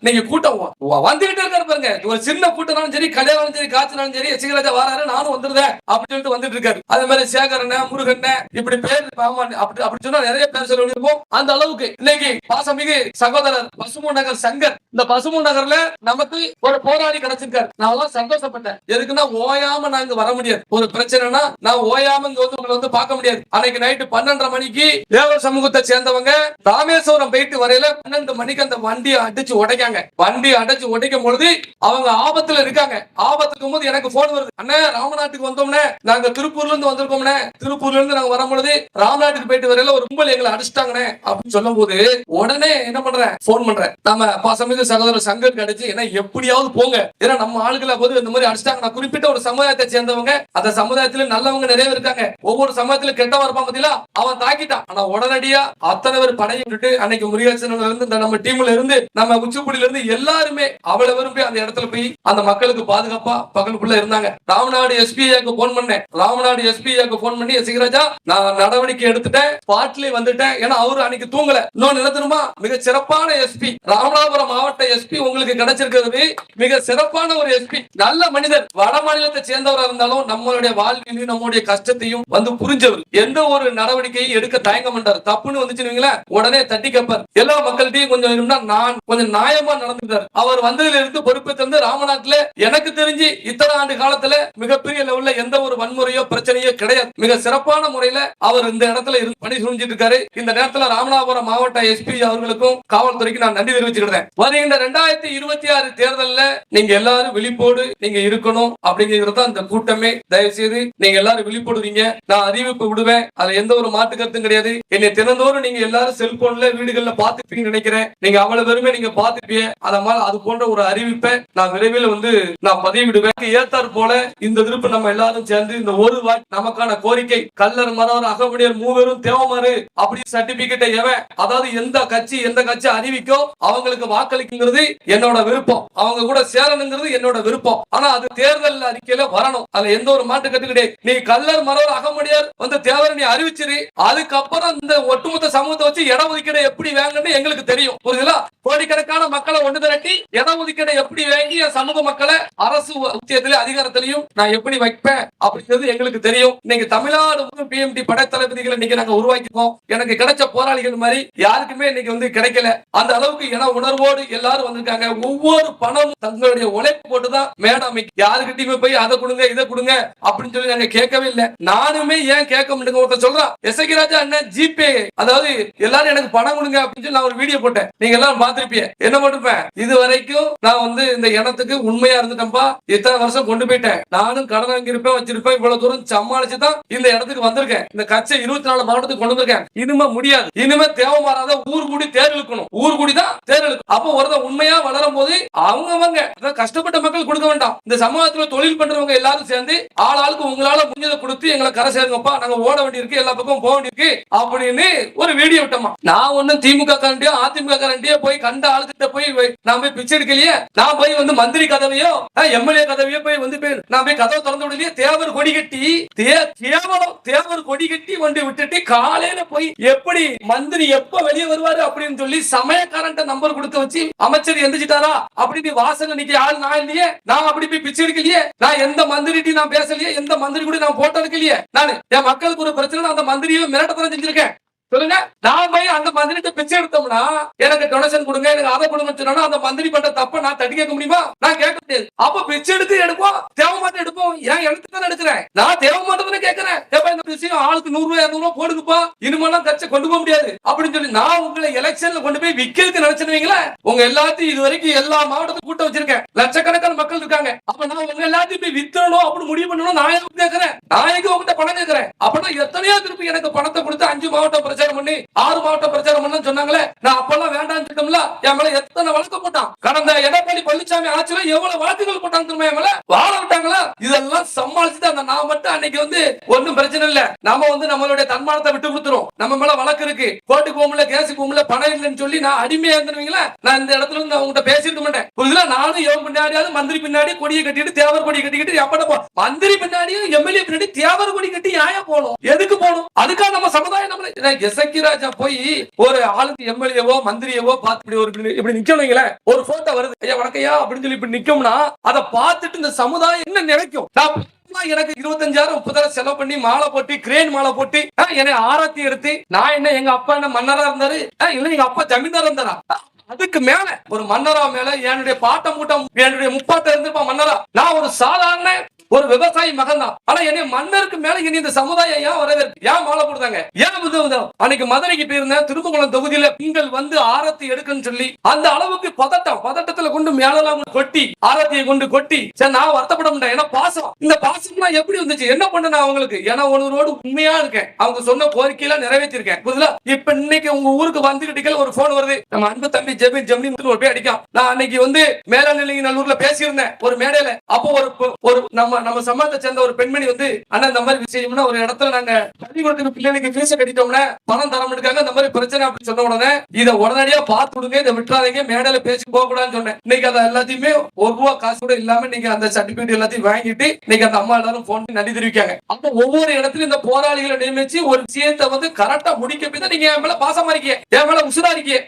நீங்க கூட்டம் வந்துகிட்டே இருக்காரு பாருங்க. ஒரு சின்ன கூட்டம் சரி, கல்யாணம் சரி, காய்ச்சலும் சரி, எசிகராஜா வாராரு, நானும் வந்துருந்தேன் அப்படின்னு சொல்லிட்டு வந்துட்டு இருக்காரு. அதே மாதிரி சேகரன், முருகன் இப்படி பேர் அப்படி சொன்னா நிறைய பேர் சொல்லிருப்போம். அந்த அளவுக்கு இன்னைக்கு பாசமிகு சகோதரர் பசுமூன் நகர் சங்கர், இந்த பசுமூன் நகர்ல நமக்கு ஒரு போராளி கிடைச்சிருக்காரு. நான் சந்தோஷப்பட்டேன். எதுக்குன்னா ஓயாம நான் இங்க வர முடியாது. ஒரு பிரச்சனைனா நான் ஓயாம இங்க வந்து உங்களை வந்து பார்க்க முடியாது. அன்னைக்கு நைட்டு 12:30 மணிக்கு தேவர் சமூகத்தை சேர்ந்தவங்க ராமேஸ்வரம் போயிட்டு வரையில 12 மணிக்கு அந்த வண்டியை அடிச்சு உடைக்காங்க. வண்டி அடிச்சு உடைக்கும் பொழுது அவங்க ஆபத்துல இருக்காங்க. ஆபத்துக்கும் போது எனக்கு போன் வருது, அண்ணே ராமநாட்டுக்கு வந்தோம்னே, நாங்க திருப்பூர்ல இருந்து வந்திருக்கோம்னே, திருப்பூர்ல இருந்து நாங்க வரும் பொழுது ராமநாட்டுக்கு போயிட்டு வரையில ஒரு கும்பல் எங்களை அடிச்சிட்டாங்கன்னு அப்படின்னு சொல்லும் போது உடனே என்ன பண்றேன், போன் பண்றேன். நம்ம பாசமிகு சகோதரர் சங்கர் கிடைச்சு என்ன எப்படியாவது போங்க, ஏன்னா நம்ம ஆளுகளை போது இந்த மாதிரி அடிச்சிட்டாங்க. நான் குறிப்பிட்ட ஒரு சமுதாயத்தை சேர்ந்தவங்க, அந்த சமுதாயத்துல நல்லவங்க நிறைய இருக்காங்க. ஒவ்வொரு சமுதாயத்துல கெட்டவன் இருப்பான் பத்தியா, அவன் தாக்கிட்டான். ஆனா உடனடியா அத்தனை பேர் படையை விட்டுட்டு அன்னைக்கு முருகேசன்ல இருந்து நம்ம டீம்ல இருந்து நம்ம உச்சிப்புடியில இருந்து எல்லாருமே அவ்வளவு விரும்பி அந்த இடத்துல போய் அந்த மக்களுக்கு பாதுகாப்பா பகலுக்குள்ள இருந்தாங்க. ராமநாடு எஸ்பிஐக்கு போன் பண்ணேன். ராமநாடு எஸ்பிஐக்கு போன் பண்ணி, எசிகராஜா நான் நடவடிக்கை எடுத்துட்டேன், ஸ்பாட்லயே வந்துட்டேன். ஏன்னா அவரு அன்னைக்கு தூங்கல. இன்னொன்னு நினைத்தணுமா, மிக சிறப்பான எஸ்பி, ராமநாதபுரம் மாவட்ட எஸ்பி உங்களுக்கு கிடைச்சிருக்கிறது மிக சிறப்பான ஒரு எஸ்பி, நல்ல மனிதர். வட மாநிலத்தை சேர்ந்தவராக இருந்தாலும் நம்மளுடைய வாழ்வியலையும் நம்மளுடைய கஷ்டத்தையும் வந்து புரிஞ்சவர். எந்த ஒரு நடவடிக்கையும் எடுக்க தயங்க மாட்டார். தப்புன்னு வந்துச்சுங்களா உடனே தட்டி கேட்பார். எல்லா மக்கள்கிட்டையும் கொஞ்சம் நியாயமா நடந்துட்டார். அவர் வந்ததுல இருந்து பொறுப்பை தந்து ராமநாட்டுல எனக்கு தெரிஞ்சு இத்தனை ஆண்டு காலத்துல மிகப்பெரிய லெவல்ல எந்த ஒரு வன்முறையோ பிரச்சனையோ கிடையாது. மிக சிறப்பான முறையில அவர் இந்த இடத்துல இருந்து பணி செஞ்சுட்டு இருக்காரு. இந்த நேரத்துல ராமநாதபுரம் மாவட்ட எஸ்பி அவர்களுக்கும் காவல்துறைக்கு நான் நன்றி தெரிவிச்சுக்கிறேன். வருகின்ற 2026 தேர்தல்ல நீங்க எல்லாரும் விழிப்போடு நீங்க இருக்கணும் அப்படிங்கிறது தான் இந்த கூட்டமே. தயவு செய்து நீங்க எல்லாரும் விழிப்போடுவீங்க. நான் அறிவிப்பு விடுவேன், அதுல எந்த ஒரு மாற்று கருத்தும் கிடையாது. என்னை தினந்தோறும் நீங்க எல்லாரும் செல்போன்ல வீடுகள்ல பாத்துப்பீங்கன்னு நினைக்கிறேன். நீங்க அவ்வளவு பெருமை நீங்க பாத்துப்பீங்க. அதனால அது போன்ற ஒரு அறிவிப்பை நான் விரைவில் நான் பதிவிடுவேன். ஏத்தார் போல இந்த திருப்பு நம்ம எல்லாரும் சேர்ந்து இந்த ஒரு நமக்கான கோரிக்கை, கல்லர் மரவர் அகமுடியர் மூவரும் தேவமாறு அப்படி சர்டிபிகேட்டை அதாவது எந்த கட்சி அறிவிக்கோ அவங்களுக்கு வாக்களிக்கிறது என்னோட விருப்பம். அவங்க கூட சேரணுங்கிறது என்னோட விருப்பம். ஆனா அது தேர்தல் அறிக்கையில வரணும். அதுல எந்த ஒரு மாட்டு கட்டு கிடையாது. நீ கல்லர் மரவர் அகமுடியர் வந்து தேவர் நீ அறிவிச்சிரு, அதுக்கப்புறம் இந்த ஒட்டுமொத்த சமூகத்தை வச்சு இட ஒதுக்கீடு எப்படி வாங்கன்னு எங்களுக்கு தெரியும். புரியுதுங்களா? கோடிக்கணக்கான மக்களை ஒன்று திரட்டி இட ஒதுக்கீடு எப்படி வாங்கி சமூக மக்களை அரசு உத்தியத்திலே அதிகாரத்திலையும் நான் எப்படி வைப்பேன் அப்படிங்கிறது எங்களுக்கு தெரியும். இன்னைக்கு தமிழ்நாடு பிஎம்டி படைத்தளபதிகளை இன்னைக்கு நாங்க உருவாக்கிப்போம். எனக்கு கிடைச்ச போராளிகள் மாதிரி யாருக்குமே இன்னைக்கு கிடைக்கல. அந்த அளவுக்கு இன உணர்வோடு எல்லாரும் வந்திருக்காங்க. ஒவ்வொரு பணமும் தங்களுடைய உழைப்பு போட்டுதான் மேடம் யாருக்கிட்டையுமே போய் அதை கொடுங்க இதை கொடுங்க அப்படின்னு சொல்லி நாங்க கேட்கவே இல்லை. நானுமே ஏன் கேட்க முடியுங்க, ஒருத்தர் சொல்றான் எசகிராஜா அண்ணன் ஜிபே, அதாவது எல்லாரும் எனக்கு பணம் கொடுங்க அப்படின்னு சொல்லி நான் ஒரு வீடியோ போட்டேன். நீங்க எல்லாரும் பாத்திருப்பிய என்ன பண்ணிருப்பேன், இது வரைக்கும் நான் வந்து இந்த இனத்துக்கு உண்மையா இருந்துட்டேன்ப்பா, இத்தனை வருஷம் கொண்டு போயிட்டேன், நானும் கடன் வாங்கியிருப்பேன் வச்சிருப்பேன், இவ்வளவு தூரம் சமாளிச்சுதான் இந்த இடத்துக்கு வந்திருக்கேன், இந்த கட்சி 24 மாவட்டத்துக்கு கொண்டு வந்திருக்கேன். இனிமே முடியாது, இனிமே தேவைமாறாத ஊர் கூடி தேர் இழுக்கணும், ஊர் கூடி தான் தேர் இழுக்கணும். அப்போ ஒருத்தர் உண்மையா வளரும் போது அவங்க கஷ்டப்பட்ட மக்கள் கொடுக்க வேண்டாம், இந்த சமூகத்துல தொழில் பண்றவங்க எல்லாரும் சேர்ந்து ஆளாளுக்கு உங்களால முடிஞ்சதை கொடுத்து எங்களை கரை சேருங்கப்பா, நாங்க ஓட வேண்டியிருக்கு, எல்லா பக்கம் போக வேண்டியிருக்கு அப்படின்னு ஒரு வீடியோ விட்டோமா. நான் ஒன்னும் திமுக காரண்டியோ அதிமுக காரண்டியோ போய் கண்ட ஆளுகிட்ட போய் நான் போய் பிச்சை எடுக்கலையே, நான் போய் வந்து மந்திரி கதவையோ எம்எல்ஏ கதவையோ போய் வந்து நான் போய் கதவை திறந்து விடலையே. தேவர் கொடி கட்டி கேவலம் தேவர் கொடி கட்டி கொண்டு விட்டுட்டு காலையில போய் எப்படி மந்திரி எப்ப வெளியே வருவாரு அப்படின்னு சொல்லி சமயக்காரன் நம்பர் கொடுத்து வச்சு அமைச்சர் எந்திரிச்சிட்டாரா அப்படின்னு வாசல்ல நிக்க ஆள் நான் இல்லையே, நான் அப்படி போய் பிச்சை எடுக்கலையே, நான் எந்த மந்திரிட்டி நான் பேசலையே, எந்த மந்திரி கூட நான் போட்டோ எடுக்கலையே, நான் என் மக்களுக்கு ஒரு பிரச்சனை அந்த மந்திரியை மிரட்டத்தான் செஞ்சிருக்கேன். சொல்லுங்க, நான் போய் அந்த மந்திரிட்ட பிச்சை எடுத்தோம்னா எனக்கு டொனேஷன் கொடுங்க, எனக்கு அதை கொடுங்க சொன்னா அந்த மந்திரி பண்ற தப்ப நான் தட்டி கேட்க முடியுமா? நான் கேட்க முடியாது. அப்ப பிச்சை எடுத்து எடுப்போம், தேவமாட்டம் எடுப்போம். ஏன் எடுத்து தானே எடுக்கிறேன், நான் தேவமாட்டம் கேட்கிறேன். இந்த விஷயம் ஆளுக்கு 100 ரூபாய் 200 ரூபாய் போடுங்கப்பா, இனிமேலாம் கட்சி கொண்டு போக முடியாது அப்படின்னு சொல்லி நான் உங்களை எலெக்ஷன்ல கொண்டு போய் விக்கிறதுக்கு நினைச்சிருவீங்களா? உங்க எல்லாத்தையும் இது வரைக்கும் எல்லா மாவட்டத்துக்கும் கூட்டம் வச்சிருக்கேன், லட்சக்கணக்கான மக்கள் இருக்காங்க. அப்ப நான் உங்க எல்லாத்தையும் போய் வித்தணும் அப்படின்னு முடிவு பண்ணணும். நான் கேட்கிறேன், நான் உங்ககிட்ட பணம் கேட்கிறேன். அப்பதான் எத்தனையோ திருப்பி எனக்கு பணத்தை கொடுத்து 5 மாவட்டம் பிரச்சாரம் பண்ணி 6 மாவட்டம் பிரச்சாரம் பண்ண சொன்னாங்களே, நான் அப்பெல்லாம் வேண்டாம்னு சொல்லிட்டோம்ல. என் மேல எத்தனை வழக்கு போட்டான், கடந்த எடப்பாடி பழனிசாமி ஆட்சியில எவ்வளவு வழக்குகள் போட்டாங்க தெரியுமா? என் மேல வாழ விட்டாங்களா? இதெல்லாம் சமாளிச்சுட்டு அந்த நான் மட்டும் அன்னைக்கு வந்து ஒன்னும் பிரச்சனை இல்ல, நாம வந்து நம்மளுடைய தன்மானத்தை விட்டு கொடுத்துரும், நம்ம மேல வழக்கு இருக்கு, கோர்ட்டுக்கு போகல, கேஸுக்கு போகல, பணம் இல்லைன்னு சொல்லி நான் அடிமையா இருந்துருவீங்களா? நான் இந்த இடத்துல இருந்து அவங்ககிட்ட பேசிருக்க மாட்டேன். புரியுதுல? நானும் எவன் பின்னாடியாவது மந்திரி பின்னாடி கொடியை கட்டிட்டு தேவர் கொடி கட்டிக்கிட்டு எப்பட போ, மந்திரி பின்னாடியும் எம்எல்ஏ பின்னாடி தேவர் கொடி கட்டி யாயா போகணும், எதுக்கு போகணும்? அதுக்காக நம்ம சமுதாயம் நம்மள போய் ஒரு ஆளுக்கு எம்எல்ஏவோ மந்திரியவோ பார்த்து இப்படி நிக்கணுங்களே, ஒரு போட்டோ வருது, ஐயா வணக்கையா அப்படின்னு சொல்லி இப்படி நிக்கும்னா அதை பார்த்துட்டு இந்த சமுதாயம் என்ன நினைக்கும்? எனக்கு 25,000 30,000 செலவு பண்ணி மாலை போட்டு கிரேன் மாலை போட்டு என்னை ஆராத்தி எடுத்து, நான் என்ன எங்க அப்பா என்ன மன்னரா இருந்தாரு, இல்ல எங்க அப்பா ஜமீன்தாரா இருந்தாரா, அதுக்கு மேல ஒரு மன்னரா மேல என்னுடைய பாட்டம் கூட்டம் என்னுடைய முப்பாட்ட இருந்திருப்பா மன்னரா, நான் ஒரு சாதாரண ஒரு விவசாயி மகன் தான். ஆனா என்னை மன்னருக்கு மேல இனி இந்த சமுதாயம் ஏன் வரவேற்கு, ஏன் மாலை போடுறாங்க, ஏன் உதவுதான்? அன்னைக்கு மதுரைக்கு போயிருந்தேன், திருமங்கலம் தொகுதியில பெண்கள் வந்து ஆரத்தி எடுக்குன்னு சொல்லி அந்த அளவுக்கு பதட்டத்துல கொண்டு மேலெல்லாம் கொட்டி ஆரத்தியை கொண்டு கொட்டி, சரி நான் வருத்தப்பட முடியும். ஏன்னா பாசம், இந்த பாசம்னா எப்படி வந்துச்சு, என்ன பண்ண நான் அவங்களுக்கு, ஏன்னா ஒருவரோடு உண்மையா இருக்கேன், அவங்க சொன்ன கோரிக்கையெல்லாம் நிறைவேற்றிருக்கேன். புரியுதா? இப்ப இன்னைக்கு உங்க ஊருக்கு வந்துகிட்டு ஒரு போன் வருது, நம்ம அன்பு தம்பி ஜெபின் ஜெமினி ஒரு பேர் அடிக்கும். நான் அன்னைக்கு வந்து மேலாண்மை நல்லூர்ல பேசியிருந்தேன் ஒரு மேடையில. அப்போ ஒரு நம்ம சமாஜத்தை சேர்ந்த ஒரு பெண்மணி வந்து, அண்ணா இந்த மாதிரி விஷயம்னா ஒரு இடத்துல நாங்க பள்ளிக்கூடத்துக்கு பிள்ளைகளுக்கு ஃபீஸ் கட்டிட்டோம்னா பணம் தர மாட்டாங்க, இந்த மாதிரி பிரச்சனை அப்படின்னு சொன்ன உடனே இதை உடனடியா பார்த்து விடுங்க, இதை விட்டுறாதீங்க, மேடையில பேசி போக கூடாதுன்னு சொன்னேன். இன்னைக்கு அதை எல்லாத்தையுமே ₹1 காசு கூட இல்லாம நீங்க அந்த சர்டிபிகேட் எல்லாத்தையும் வாங்கிட்டு இன்னைக்கு அந்த அம்மா எல்லாரும் போன் நன்றி தெரிவிக்காங்க. அப்ப ஒவ்வொரு இடத்துலயும் இந்த போராளிகளை நியமிச்சு ஒரு விஷயத்தை வந்து கரெக்டா முடிக்க போய் நீங்க என் மேல பாசமா இருக்கீங்க, என் மேல உசுரா இருக்கீங்க.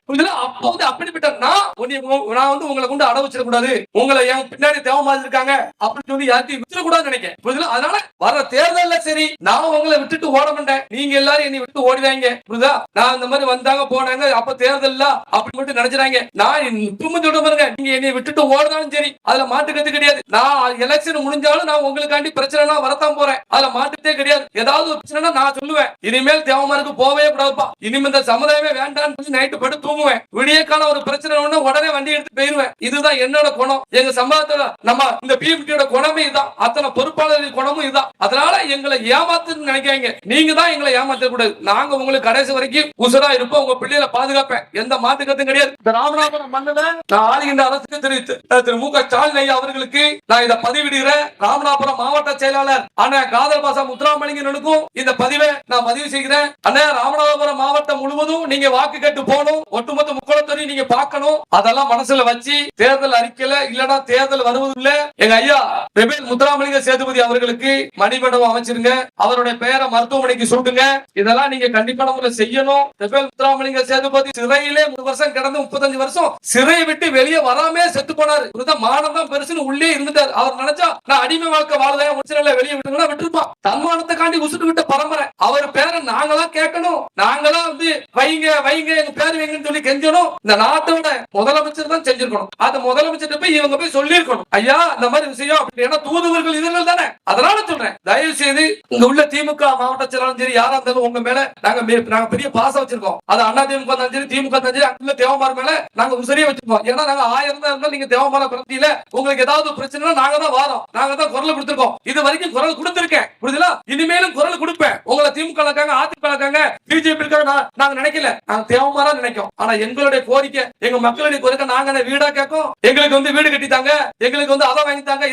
அப்ப வந்து அப்படிப்பட்ட நான் வந்து உங்களை கொண்டு அட வச்சிடக்கூடாது, உங்களை என் பின்னாடி தேவமா இருக்காங்க அப்படின்னு சொல்லி யார்த்தையும் விட்டுறக்கூடாதுன்னு நினைக்கிறேன். அதனால வர தேர்தல்ல சரி நான் உங்களை விட்டுட்டு ஓட மாட்டேன், நீங்க எல்லாரும் என்னை விட்டு ஓடிவாங்க. புரியுதா? நான் இந்த மாதிரி வந்தாங்க போனாங்க, அப்ப தேர்தல் அப்படி மட்டும் நினைச்சாங்க. நான் இப்பவும் சொல்ல பாருங்க, நீங்க என்னை விட்டுட்டு ஓடினாலும் சரி அதுல மாட்டுக்கிறது கிடையாது. நான் எலெக்ஷன் முடிஞ்சாலும் நான் உங்களுக்காண்டி பிரச்சனை வரத்தான் போறேன், அதுல மாட்டுத்தே கிடையாது. ஏதாவது ஒரு பிரச்சனை நான் சொல்லுவேன், இனிமேல் தேவமாருக்கு போவே கூடாதுப்பா, இனிமேல் இந்த சமுதாயமே வேண்டாம்னு சொல்லி நைட்டு படுத்து தூங்குவேன். விடிய காலம் ஒரு பிரச்சனை உடனே வண்டி எடுத்து போயிருவேன். இதுதான் என்னோட குணம். எங்க சமுதாயத்துல நம்ம இந்த பிஎம்டியோட குணமே இதுதான், அத்தனை பொறுப்பாளர்கள் குணமும் இதுதான். அதனால எங்களை ஏமாத்துன்னு நினைக்காங்க, நீங்க தான் எங்களை ஏமாத்த கூடாது. நாங்க உங்களுக்கு கடைசி வரைக்கும் உசுரா இருப்போம், உங்க பிள்ளைகளை பாதுகாப்பேன், எந்த மாற்று கருத்தும் கிடையாது. ராமநாதபுரம் மண்ணில நான் ஆளுகின்ற அரசுக்கு தெரிவித்து திரு மு க ஸ்டாலின் ஐயா அவர்களுக்கு நான் இதை பதிவிடுகிறேன். ராமநாதபுரம் மாவட்ட செயலாளர் அண்ணா காதல் பாசா முத்துராமலிங்கனுக்கும் இந்த பதிவை நான் பதிவு செய்கிறேன். அண்ணா ராமநாதபுரம் மாவட்டம் முழுவதும் நீங்க வாக்கு கேட்டு போகணும், ஒட்டுமொத்த முக்கோணத்தோரையும் நீங்க பார்க்கணும். அதெல்லாம் மனசுல வச்சு தேர்தல் அறிக்கையில இல்லனா தேர்தல் வருவதில்ல எங்க ஐயா ரெபேல் முத்துராமலிங்க சேதுபதி அவர்களுக்கு மணிமண்டபம் அமைச்சிருங்க, அவருடைய பெயரை மருத்துவமனைக்கு சூட்டுங்க. இதெல்லாம் நீங்க கண்டிப்பான முறையில் செய்யணும். ரெபேல் முத்துராமலிங்க சேதுபதி சிறையிலே 3 வருஷம் கிடந்து 35 வருஷம் சிறையை விட்டு வெளியே வராமே செத்து போனாரு. மானம் தான் பெருசுன்னு உள்ளே இருந்துட்டாரு. அவர் நினைச்சா நான் அடிமை வாழ்க்கை வாழ்றேன் வெளியே விட்டுங்கன்னா விட்டுருப்பான். தன்மானத்தை காண்டி உசுட்டு விட்ட பரம்பரை. அவர் பேரை நாங்களா கேட்கணும், நாங்களா வந்து வைங்க வைங்க எங்க பேர் வைங்கன்னு சொல்லி கெஞ்சணும். இந்த நாட்டோட முதலமைச்சர் தான் செஞ்சிருக்கணும். அது முதலமைச்சர் போய் இவங்க போய் சொல்லியிருக்கணும், ஐயா இந்த மாதிரி விஷயம் அப்படி. ஏன்னா தூதுவர்கள் இவர்கள் தானே. அதனால சொல்றேன், தயவு செய்து இங்க உள்ள திமுக மாவட்ட செயலாளர் சரி யாரா இருந்தாலும் உங்க மேல நாங்க பெரிய பாசம் வச்சிருக்கோம். அது அண்ணா திமுக இருந்தாலும் சரி திமுக இருந்தாலும் சரி அங்குள்ள தேவமார் மேல நாங்க உசரியா வச்சிருக்கோம். ஏன்னா நாங்க 1000 தான் இருந்தாலும் நீங்க தேவமார பிரச்சனையில உங்களுக்கு ஏதாவது பிரச்சனை நாங்க தான் வாரோம், நாங்க தான் குரல் கொடுத்திருக்கோம். இது வரைக்கும் குரல் கொடுத்திருக்கேன், புரியுதுல? இனிமேலும் குரல் கொடுப்பேன். உங்களை திமுக இருக்காங்க, அதிமுக இருக்காங்க, பிஜேபி இருக்காங்க, நாங்க நினைக்கல, நாங்க தேவமாரா நினைக்கும். ஆனா எங்களுடைய கோரிக்கை, எங்க மக்களுடைய கோரிக்கை, நாங்க வீடா கேட்கும், எங்களுக்கு வீடு கட்டித்தாங்க, எங்களுக்கு அதை வாங்கித்தாங்க,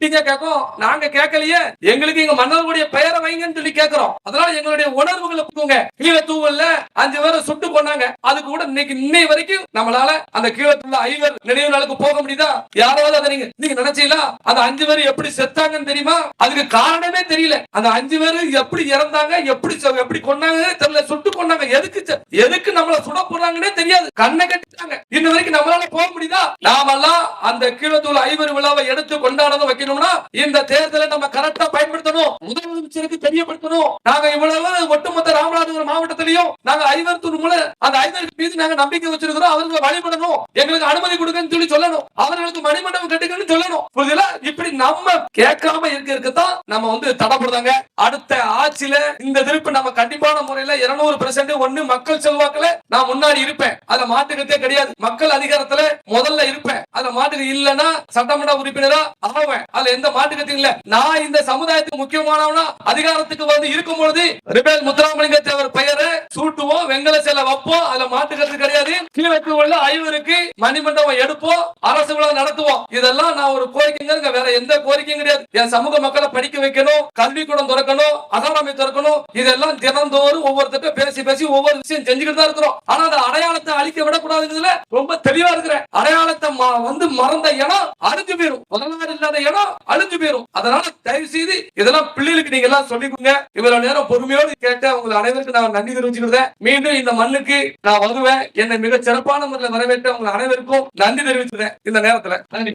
இதை கேட்கும். நாங்க கேட்கலையே, எங்களுக்கு எங்க மன்னர்களுடைய பெயரை வைங்கன்னு சொல்லி கேட்கிறோம். அதனால எங்களுடைய உணர்வுகளை புக்குங்க. கீழத்தூவல்ல 5 பேரை சுட்டு கொண்டாங்க, அதுக்கு கூட இன்னை வரைக்கும் நம்மளால அந்த கீழத்தூவல்ல 5 நினைவு நாளுக்கு போக முடியுதா? யாராவது அதை நீங்க நினைச்சீங்களா? அந்த 5 பேர் எப்படி செத்தாங்கன்னு தெரியுமா? அதுக்கு காரணமே தெரியல. அந்த 5 பேர் எப்படி இறந்தாங்க, எப்படி கொண்டாங்க தெரியல, சுட்டு கொண்டாங்க. எதுக்கு நம்மள சுட போறாங்கன்னே தெரியாது, கண்ணை கட்டிட்டாங்க. இன்ன வரைக்கும் நம்மளால போக முடியுதா? நாமெல்லாம் அந்த கீழத்தூள் 5 விழாவை எடுத்து கொண்டாடணும் வைக்கணும்னா இந்த தேர்தலை நம்ம கரெக்டா பயன்படுத்தணும், முதலமைச்சருக்கு தெரியப்படுத்தணும். நாங்க இவ்வளவு ஒட்டுமொத்த ராமநாதபுரம் மாவட்டத்திலையும் நாங்க 5 மூலம் அந்த 5 மீது நாங்க நம்பிக்கை வச்சிருக்கிறோம். அவர்களை வழிபடணும், எங்களுக்கு அனுமதி கொடுங்கன்னு சொல்லி சொல்லணும், அவர்களுக்கு மணிமண்டபம் கட்டுங்கன்னு சொல்லணும். புரியுதுல? இப்படி நம்ம கேட்காம இருக்கதான் நம்ம தடப்படுறாங்க. அடுத்த ஆட்சியில இந்த திருப்பு நம்ம கண்டிப்பான முறையில 200% ஒண்ணு மக்கள் செல்வாக்குல நான் முன்னாடி இருப்பேன், அதுல மாட்டுக்கத்தே கிடையாது. மக்கள் அதிகாரத்துல முதல்ல இருப்பேன், அதுல மாட்டுக்கு இல்லன்னா சட்டமன்ற உறுப்பினரா ஆவேன், அதுல எந்த மாட்டுக்கத்தையும் இல்ல. நான் இந்த சமுதாயத்துக்கு முக்கியமானவனா அதிகாரத்துக்கு இருக்கும் பொழுது ரிபேல் முத்துராமலிங்க தேவர் பெயரை சூட்டுவோம், வெங்கல சிலை வைப்போம், அதுல மாட்டுக்கிறது கிடையாது. கீழக்கு உள்ள 5 மணிமண்டபம் எடுப்போம், அரசு விழா நடத்துவோம். இதெல்லாம் நான் ஒரு கோரிக்கைங்க, வேற எந்த கோரிக்கையும் கிடையாது. என் சமூக மக்களை படிக்க வைக்கணும், கல்விக்கூடம் திறக்கணும், அகாடமி திறக்கணும். இதெல்லாம் தினந்தோறும் ஒவ்வொருத்தட்ட பேசி ஒவ்வொரு விஷயம் செஞ்சுக்கிட்டு தான் இருக்கிறோம். ஆனா அந்த அடையாளத்தை அழிக்க விடக்கூடாதுங்கிறதுல ரொம்ப தெளிவா இருக்கிறேன். அடையாளத்தை மறந்த இடம் அழிஞ்சு போயிரும், வரலாறு இல்லாத இடம் அழிஞ்சு போயிரும். அதனால தயவு செய்து இதெல்லாம் பிள்ளைகளுக்கு நீங்க எல்லாம் சொல்லிக்கோங்க. இவ்வளவு நேரம் பொறுமையோடு கேட்ட உங்கள் அனைவருக்கு நான் நன்றி தெரிவிச்சுக்கிறேன். மீண்டும் இந்த மண்ணுக்கு நான் வருவேன். என்னை மிக சிறப்பான முறையில் வரவேற்ற உங்கள் அனைவருக்கும் நன்றி தெரிவிச்சுக்கிறேன் இந்த நேரத்துல. நன்றி.